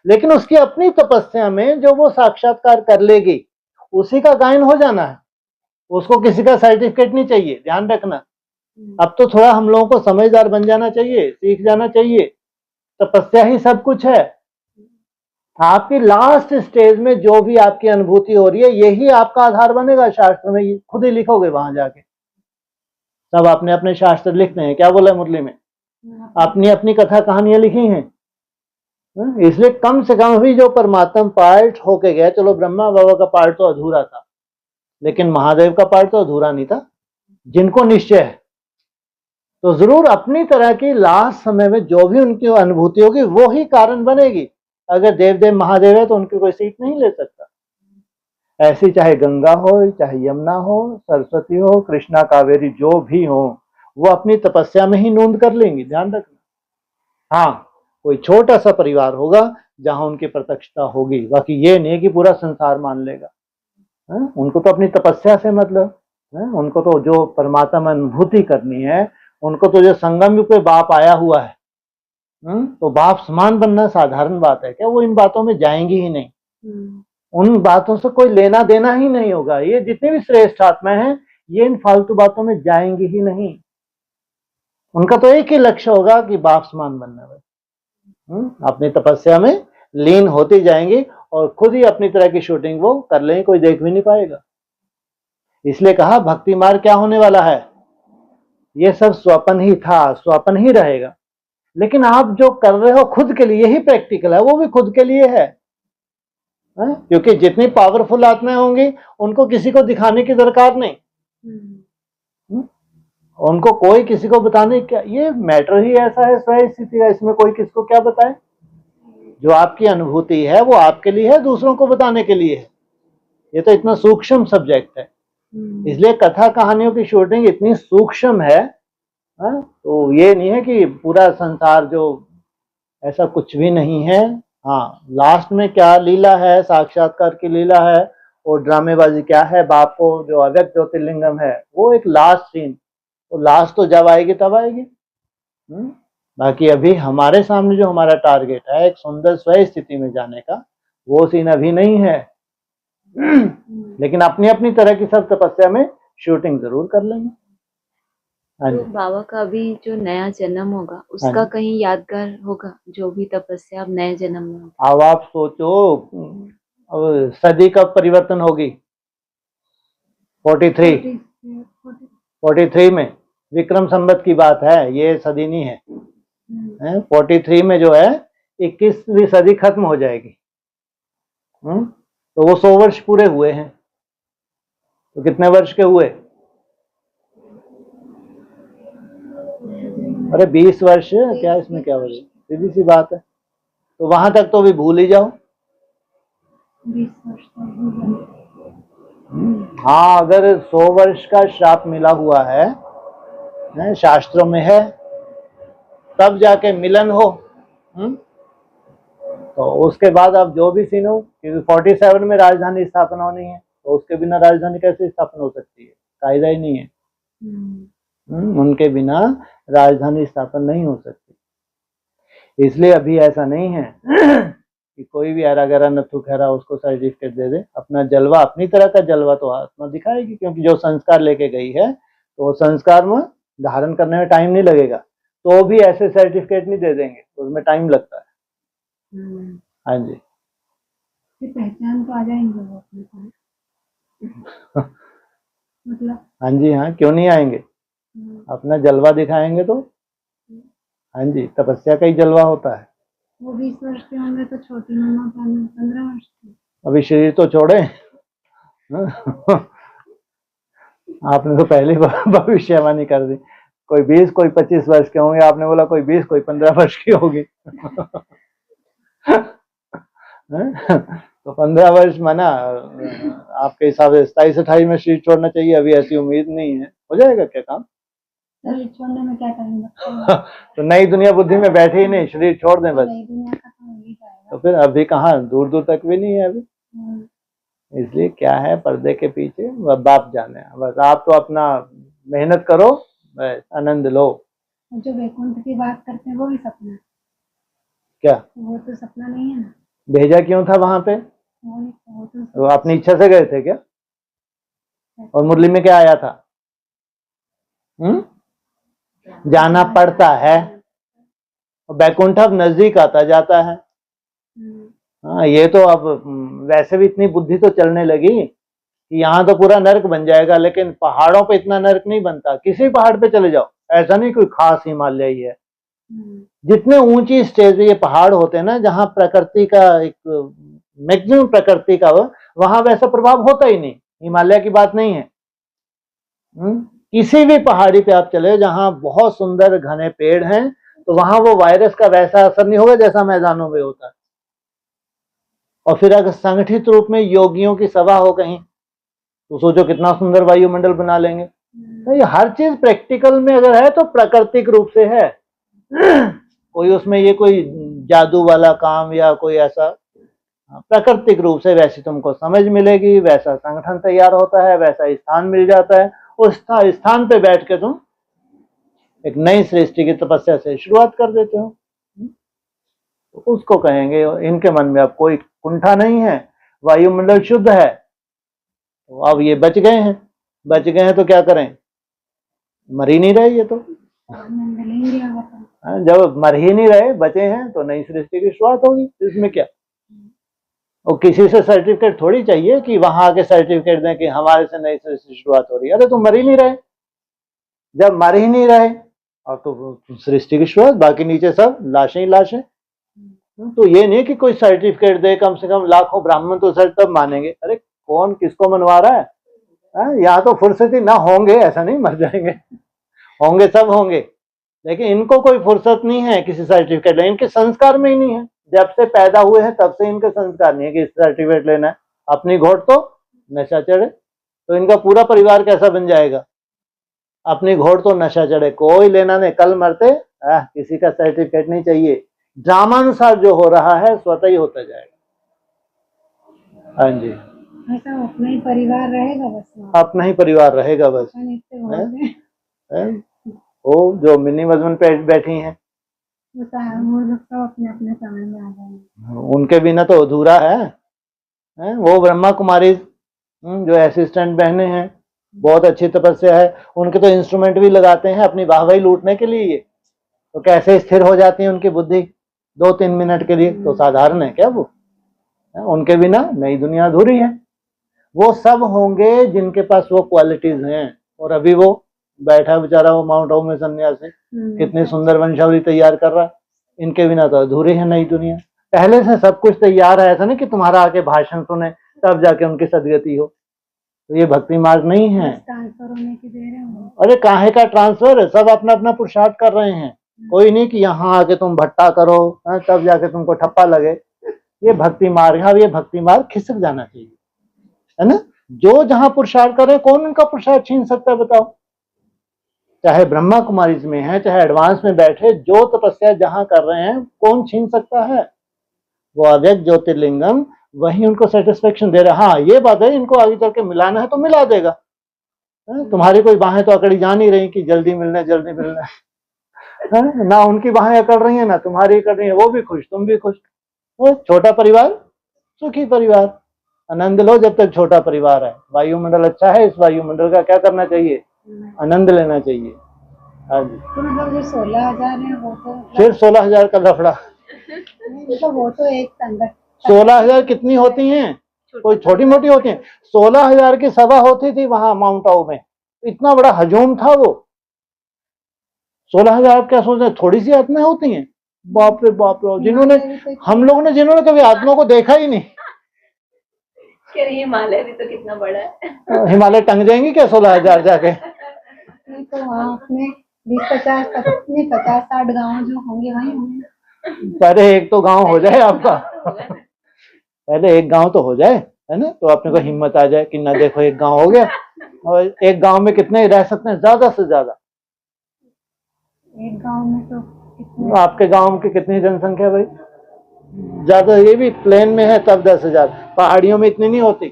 लेकिन उसकी अपनी तपस्या में जो वो साक्षात्कार कर लेगी उसी का गायन हो जाना है, उसको किसी का सर्टिफिकेट नहीं चाहिए, ध्यान रखना। अब तो थोड़ा हम लोगों को समझदार बन जाना चाहिए, सीख जाना चाहिए, तपस्या ही सब कुछ है। आपकी लास्ट स्टेज में जो भी आपकी अनुभूति हो रही है यही आपका आधार बनेगा। शास्त्र में खुद ही लिखोगे, वहां जाके सब अपने अपने शास्त्र लिखते हैं, क्या बोला मुरली में, अपनी अपनी कथा कहानियां लिखी हैं। इसलिए कम से कम भी जो परमात्मा पार्ट होके गया, चलो ब्रह्मा बाबा का पार्ट तो अधूरा था, लेकिन महादेव का पार्ट तो अधूरा नहीं था। जिनको निश्चय है तो जरूर अपनी तरह की लास्ट समय में जो भी उनकी अनुभूति होगी वो ही कारण बनेगी। अगर देव महादेव है तो उनकी कोई सीट नहीं ले सकता। ऐसी चाहे गंगा हो, चाहे यमुना हो, सरस्वती हो, कृष्णा कावेरी जो भी हो, वो अपनी तपस्या में ही नोंद कर लेंगी, ध्यान रखना। हाँ, कोई छोटा सा परिवार होगा जहां उनकी प्रत्यक्षता होगी, बाकी ये नहीं है कि पूरा संसार मान लेगा। उनको तो अपनी तपस्या से मतलब, उनको तो जो परमात्मा अनुभूति करनी है, उनको तो जो संगम युग पे बाप आया हुआ है, तो बाप समान बनना साधारण बात है क्या? वो इन बातों में जाएंगी ही नहीं, उन बातों से कोई लेना देना ही नहीं होगा। ये जितनी भी श्रेष्ठ आत्मा है ये इन फालतू बातों में जाएंगी ही नहीं। उनका तो एक ही लक्ष्य होगा कि बाप समान बनना है। अपनी तपस्या में लीन होती जाएंगी और खुद ही अपनी तरह की शूटिंग वो कर लेंगे, कोई देख भी नहीं पाएगा। इसलिए कहा भक्ति मार्ग क्या होने वाला है, ये सब स्वप्न ही था, स्वप्न ही रहेगा। लेकिन आप जो कर रहे हो खुद के लिए ही प्रैक्टिकल है, वो भी खुद के लिए है, क्योंकि जितनी पावरफुल आत्माएं होंगी उनको किसी को दिखाने की दरकार नहीं, उनको कोई किसी को बताने क्या, ये मैटर ही ऐसा है, स्वयं स्थिति है, इसमें कोई किसको क्या बताए। जो आपकी अनुभूति है वो आपके लिए है, दूसरों को बताने के लिए है। ये तो इतना सूक्ष्म सब्जेक्ट है, इसलिए कथा कहानियों की शूटिंग इतनी सूक्ष्म है हाँ, तो ये नहीं है कि पूरा संसार जो, ऐसा कुछ भी नहीं है। हाँ, लास्ट में क्या लीला है, साक्षात्कार की लीला है, और ड्रामेबाजी क्या है, बाप को जो अव्यक्त ज्योतिर्लिंगम है, वो एक लास्ट सीन, वो लास्ट तो जब आएगी तब आएगी। बाकी अभी हमारे सामने जो हमारा टारगेट है एक सुंदर स्व स्थिति में जाने का, वो सीन अभी नहीं है। लेकिन अपनी अपनी तरह की सब तपस्या में शूटिंग जरूर कर लेंगे। हाँ तो जी। बाबा का अभी जो नया जन्म होगा हाँ उसका जी। कहीं यादगार होगा, जो भी तपस्या अब नए जन्म में होगा। अब आप सोचो, अब सदी कब परिवर्तन होगी? 43, 43 में, विक्रम संवत की बात है, ये सदी नहीं है। 43 में जो है 21वीं सदी खत्म हो जाएगी। तो वो 100 वर्ष पूरे हुए हैं, तो कितने वर्ष के हुए? अरे 20 वर्ष, क्या इसमें क्या वजह, सीधी सी बात है। तो वहां तक तो भी भूल ही जाओ। 20 वर्ष हाँ, अगर 100 वर्ष का श्राप मिला हुआ है, शास्त्रों में है, तब जाके मिलन हो। तो उसके बाद आप जो भी सीन हो, क्योंकि 47 में राजधानी स्थापना होनी है, तो उसके बिना राजधानी कैसे स्थापना हो सकती है? कायदा ही नहीं है। उनके बिना राजधानी स्थापना नहीं हो सकती। इसलिए अभी ऐसा नहीं है कि कोई भी हरा गरा नथु खैरा उसको सर्टिफिकेट दे दे। अपना जलवा, अपनी तरह का जलवा तो आत्मा दिखाएगी, क्योंकि जो संस्कार लेके गई है, तो वो संस्कार में धारण करने में टाइम नहीं लगेगा। तो भी ऐसे सर्टिफिकेट नहीं दे देंगे, उसमें टाइम लगता है। हाँ जी। पहचान तो आ जाएंगे वो अपने को, मतलब। हाँ जी, हाँ, क्यों नहीं आएंगे? अपना जलवा दिखाएंगे तो। हाँ जी, तपस्या का ही जलवा होता है। वो 20 वर्ष के होंगे तो छोटी मम्मा 15 वर्ष की। अभी शरीर तो छोड़े। आपने तो पहले भविष्यवाणी कर दी, कोई 20 कोई 25 वर्ष के होंगे, आपने बोला कोई 20 कोई 15 वर्ष की होगी। तो 15 वर्ष माना आपके हिसाब से 27-28 में शरीर छोड़ना चाहिए। अभी ऐसी उम्मीद नहीं है, हो जाएगा क्या काम? शरीर छोड़ने में क्या टाइम लगता है? तो नई दुनिया बुद्धि में बैठे ही नहीं, शरीर छोड़ दें बस। नई दुनिया का तो हो ही जाएगा। तो फिर अभी कहाँ, दूर दूर तक भी नहीं है अभी। इसलिए क्या है, पर्दे के पीछे वह बाप जाने। बस आप तो अपना मेहनत करो, बस आनंद लो। जो वैकुंठ की बात करते हैं वो भी सपना है क्या? वो तो सपना नहीं है ना। भेजा क्यों था वहां पे? वो तो वो अपनी इच्छा से गए थे क्या? और मुरली में क्या आया था? जाना पड़ता है। बैकुंठ अब नजदीक आता जाता है। हाँ, ये तो अब वैसे भी इतनी बुद्धि तो चलने लगी कि यहाँ तो पूरा नर्क बन जाएगा, लेकिन पहाड़ों पे इतना नर्क नहीं बनता। किसी पहाड़ पे चले जाओ, ऐसा नहीं कोई खास हिमालय ही है। जितने ऊंची स्टेज पे ये पहाड़ होते हैं ना, जहाँ प्रकृति का एक मैक्सिमम प्रकृति का वहां वैसा प्रभाव होता ही नहीं। हिमालय की बात नहीं है। किसी भी पहाड़ी पे आप चले जहां बहुत सुंदर घने पेड़ हैं, तो वहां वो वायरस का वैसा असर नहीं होगा जैसा मैदानों में होता है। और फिर अगर संगठित रूप में योगियों की सभा हो कहीं, तो सोचो कितना सुंदर वायुमंडल बना लेंगे। तो ये हर चीज प्रैक्टिकल में अगर है तो प्राकृतिक रूप से है। कोई उसमें ये कोई जादू वाला काम या कोई ऐसा, प्राकृतिक रूप से वैसी तुमको समझ मिलेगी, वैसा संगठन तैयार होता है, वैसा स्थान मिल जाता है। उस स्थान पे बैठ के तुम एक नई सृष्टि की तपस्या से शुरुआत कर देते हो। तो उसको कहेंगे, इनके मन में अब कोई कुंठा नहीं है, वायुमंडल शुद्ध है। तो अब ये बच गए हैं, बच गए हैं तो क्या करें? मर ही नहीं रहे ये तो। जब मर ही नहीं रहे, बचे हैं, तो नई सृष्टि की शुरुआत होगी, इसमें क्या। और किसी से सर्टिफिकेट थोड़ी चाहिए कि वहां आके सर्टिफिकेट दें कि हमारे से नई सृष्टि की शुरुआत हो रही है। अरे तो मर ही नहीं रहे, जब मर ही नहीं रहे और तो सृष्टि की शुरुआत, बाकी नीचे सब लाशें ही लाशें। तो ये नहीं कि कोई सर्टिफिकेट दे, कम से कम लाखों ब्राह्मण तो सर तब मानेंगे। अरे कौन किसको मनवा रहा है? यहाँ तो फुर्सती ना होंगे, ऐसा नहीं मर जाएंगे, होंगे, सब होंगे, लेकिन इनको कोई फुर्सत नहीं है किसी सर्टिफिकेट लेने, इनके संस्कार में ही नहीं है। जब से पैदा हुए हैं तब से इनके संस्कार नहीं है कि सर्टिफिकेट लेना है। अपनी घोट तो नशा चढ़े, तो इनका पूरा परिवार कैसा बन जाएगा? अपनी घोड़ तो नशा चढ़े, कोई लेना नहीं, कल मरते किसी का सर्टिफिकेट नहीं चाहिए। ड्रामानुसार जो हो रहा है स्वतः ही होता जाएगा। हाँ जी, ऐसा अपना ही परिवार रहेगा बस वहाँ। अपना ही परिवार रहेगा बस। अपन इससे बोल रहे हैं, हैं? वो जो मिनी मजमन पे बैठी हैं, वो वो लोग सब अपने अपने समय में आ जाएंगे। उनके बिना तो अधूरा है। हैं? वो ब्रह्मा कुमारी जो असिस्टेंट बहनें हैं, बहुत अच्छी तपस्या है, उनके तो इंस्ट्रूमेंट भी लगाते हैं अपनी वाहवाही लूटने के लिए। तो कैसे स्थिर हो जाती है उनकी बुद्धि 2-3 मिनट के लिए, तो साधारण है क्या वो? उनके बिना नई दुनिया अधूरी है। वो सब होंगे जिनके पास वो क्वालिटीज हैं। और अभी वो बैठा बेचारा वो माउंट आबू में सन्यासी, कितनी सुंदर वंशावली तैयार कर रहा है। इनके बिना तो अधूरी है नई दुनिया। पहले से सब कुछ तैयार है, ऐसा नहीं कि तुम्हारा आके भाषण सुने तब जाके उनकी सदगति हो। तो ये भक्ति मार्ग नहीं है। ट्रांसफर होने की देर है। अरे काहे का ट्रांसफर है, सब अपना अपना पुरुषार्थ कर रहे हैं। कोई नहीं कि यहाँ आके तुम भट्टा करो तब जाके तुमको ठप्पा लगे। ये भक्ति मार्ग है, ये भक्ति मार्ग खिसक जाना चाहिए, है ना। जो जहां पुरुषार्थ कर रहे हैं, कौन उनका पुरुषार्थ छीन सकता है बताओ? चाहे ब्रह्मा कुमारी में है, चाहे एडवांस में बैठे, जो तपस्या जहां कर रहे हैं कौन छीन सकता है? वो अव्यक्त ज्योतिर्लिंगम वही उनको सेटिस्फेक्शन दे रहा है। हाँ ये बात है, इनको आगे चल के मिलाना है तो मिला देगा। तुम्हारी कोई बाहें तो अकड़ी जा नहीं रही कि जल्दी मिलना जल्दी मिलना है ना। उनकी बाहें अकड़ रही है ना तुम्हारी अकड़ रही है। वो भी खुश, तुम भी खुश। वो छोटा परिवार सुखी परिवार, आनंद लो जब तक छोटा परिवार है। वायुमंडल अच्छा है, इस वायुमंडल का क्या करना चाहिए? आनंद लेना चाहिए। हाँ जी। तो मतलब जो 16,000 है वो तो फिर 16,000 का लफड़ा। तो वो तो एक संगत 16,000 कितनी होती हैं? कोई छोटी मोटी होती हैं? 16,000 की सभा होती थी वहां माउंट आबू में, इतना बड़ा हजूम था वो। 16,000 आप क्या सोच रहे हैं थोड़ी सी आत्माएं होती हैं? बाप रे बाप रे, जिन्होंने हम लोगों ने जिन्होंने कभी आत्मा को देखा ही नहीं। हिमालय भी तो कितना बड़ा है। हिमालय टंग जाएंगी क्या 16,000 जाके? तो वहाँ अपने 50-60 गाँव जो होंगे वही होंगे। पहले एक तो गांव हो जाए आपका, पहले एक गांव तो हो जाए, है ना, तो अपने को हिम्मत आ जाए कि ना देखो एक गांव हो गया। और एक गांव में कितने रह सकते हैं? ज्यादा से ज्यादा एक गांव में तो कितने? आपके गांव की कितनी जनसंख्या भाई? ज्यादा, ये भी प्लेन में है तब 10,000, पहाड़ियों में इतनी नहीं होती।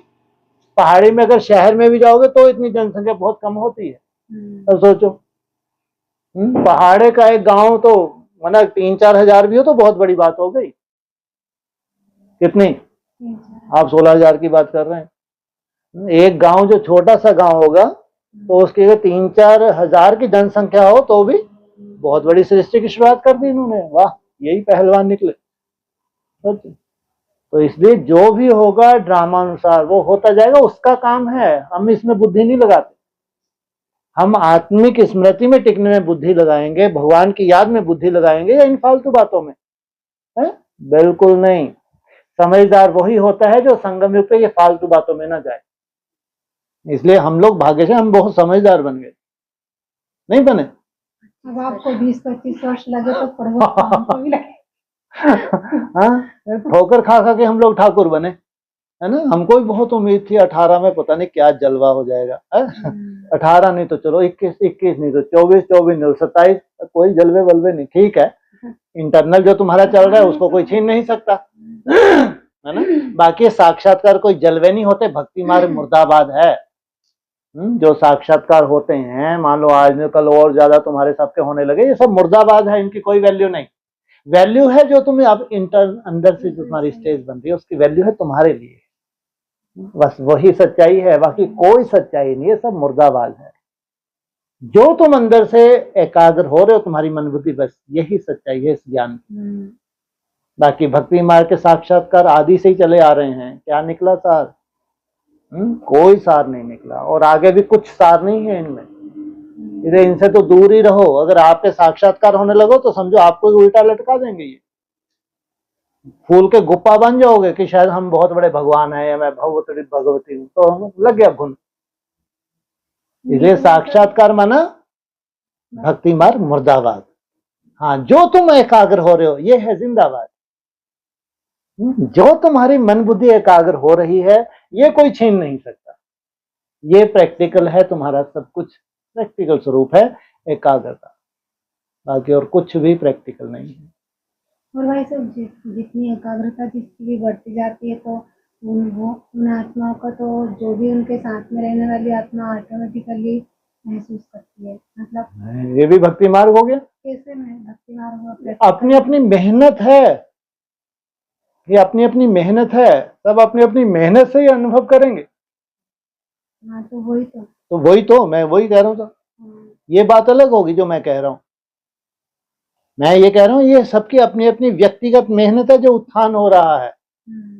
पहाड़ी में अगर शहर में भी जाओगे तो इतनी जनसंख्या बहुत कम होती है। तो सोचो पहाड़े का एक गांव तो मतलब 3-4 हजार भी हो तो बहुत बड़ी बात हो गई। कितनी? आप 16,000 की बात कर रहे हैं। एक गांव जो छोटा सा गांव होगा तो उसकी अगर 3-4 हजार की जनसंख्या हो तो भी बहुत बड़ी सृष्टि की शुरुआत कर दी इन्होंने। वाह, यही पहलवान निकले। तो इसलिए जो भी होगा ड्रामा अनुसार वो होता जाएगा, उसका काम है। हम इसमें बुद्धि नहीं लगाते। हम आत्मिक स्मृति में टिकने में बुद्धि लगाएंगे, भगवान की याद में बुद्धि लगाएंगे, या इन फालतू बातों में है? बिल्कुल नहीं। समझदार वही होता है जो संगम युग पे ये फालतू बातों में ना जाए। इसलिए हम लोग भाग्य से हम बहुत समझदार बन गए, नहीं बने? अब आपको 20-25 वर्ष लगे तो हमको भी लगे। हाँ, ठोकर खा खा के हम लोग ठाकुर बने, है ना। हमको भी बहुत उम्मीद थी 18 में पता नहीं क्या जलवा हो जाएगा। 18 नहीं तो चलो 21 नहीं तो 24 नहीं तो 27, कोई जलवे वलवे नहीं। ठीक है, इंटरनल जो तुम्हारा चल रहा है उसको कोई छीन नहीं सकता, है ना। बाकी साक्षात्कार कोई जलवे नहीं होते। भक्ति मार्ग मुर्दाबाद है। जो साक्षात्कार होते हैं, मान लो आज में कल और ज्यादा तुम्हारे सबके होने लगे, ये सब मुर्दाबाद है, इनकी कोई वैल्यू नहीं। वैल्यू है जो तुम्हें अब अंदर से जो तुम्हारी स्टेज बन रही है उसकी वैल्यू है तुम्हारे लिए। बस वही सच्चाई है, बाकी कोई सच्चाई नहीं है, सब मुर्दाबाद है। जो तुम अंदर से एकाग्र हो रहे हो, तुम्हारी मन बुद्धि, बस यही सच्चाई है इस ज्ञान की। बाकी भक्ति मार्ग के साक्षात्कार आदि से ही चले आ रहे हैं। क्या निकला सार? कोई सार नहीं निकला, और आगे भी कुछ सार नहीं है इनमें। इनसे तो दूर ही रहो। अगर आपके साक्षात्कार होने लगो तो समझो आपको उल्टा लटका देंगे। ये फूल के गुप्पा बन जाओगे कि शायद हम बहुत बड़े भगवान हैं या मैं भगवती भगवती हूं, तो लग गया घुन। इसलिए साक्षात्कार माना भक्ति मार्ग मुर्दाबाद। हाँ, जो तुम एकाग्र हो रहे हो ये है जिंदाबाद। जो तुम्हारी मन बुद्धि एकाग्र हो रही है ये कोई छीन नहीं सकता। ये प्रैक्टिकल है तुम्हारा सब कुछ, प्रैक्टिकल स्वरूप है एकाग्रता, बाकी और कुछ भी प्रैक्टिकल नहीं है। और भाई साहब जितनी एकाग्रता जिसकी भी बढ़ती जाती है तो उन आत्माओं का तो जो भी उनके साथ में रहने वाली आत्मा ऑटोमेटिकली महसूस करती है, मतलब ये भी भक्ति मार्ग हो गया। कैसे में भक्ति मार्ग हुआ, अपनी अपनी मेहनत है, ये अपनी अपनी मेहनत है, सब अपनी अपनी मेहनत से ही अनुभव करेंगे। हाँ तो वही तो मैं वही कह रहा हूँ। ये बात अलग होगी जो मैं कह रहा हूँ। मैं ये कह रहा हूँ ये सबकी अपनी अपनी व्यक्तिगत मेहनत है जो उत्थान हो रहा है।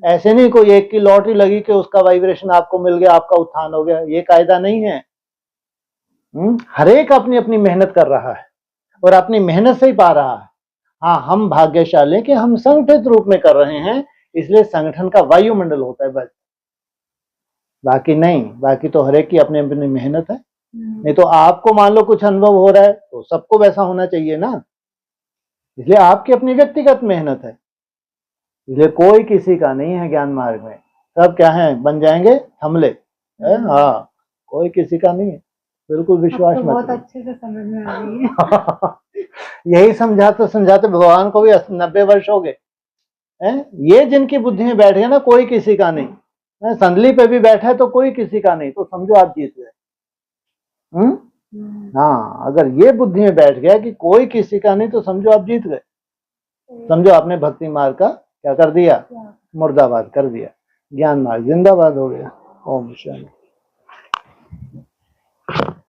ऐसे नहीं कोई एक की लॉटरी लगी कि उसका वाइब्रेशन आपको मिल गया, आपका उत्थान हो गया, ये कायदा नहीं है। हर एक अपनी अपनी मेहनत कर रहा है और अपनी मेहनत से ही पा रहा है। हाँ, हम भाग्यशाली कि हम संगठित रूप में कर रहे हैं, इसलिए संगठन का वायुमंडल होता है बस, बाकी नहीं। बाकी तो हर एक की अपनी अपनी मेहनत है। नहीं तो आपको मान लो कुछ अनुभव हो रहा है तो सबको वैसा होना चाहिए ना, इसलिए आपकी अपनी व्यक्तिगत मेहनत है। इसलिए कोई किसी का नहीं है ज्ञान मार्ग में, सब क्या है बन जाएंगे थमले। हाँ, कोई किसी का नहीं है, बिल्कुल विश्वास तो मत बहुत करो। अच्छे से समझ में आ रही है। यही समझाते समझाते भगवान को भी 90 वर्ष हो गए। ये जिनकी बुद्धि में बैठ गया ना, कोई किसी का नहीं। संदली पे भी बैठा है तो कोई किसी का नहीं, तो समझो आप जीत गए। हाँ, अगर ये बुद्धि में बैठ गया कि कोई किसी का नहीं, तो समझो आप जीत गए। समझो आपने भक्ति मार्ग का क्या कर दिया, मुर्दाबाद कर दिया। ज्ञान मार्ग जिंदाबाद हो गया। ओम शांति।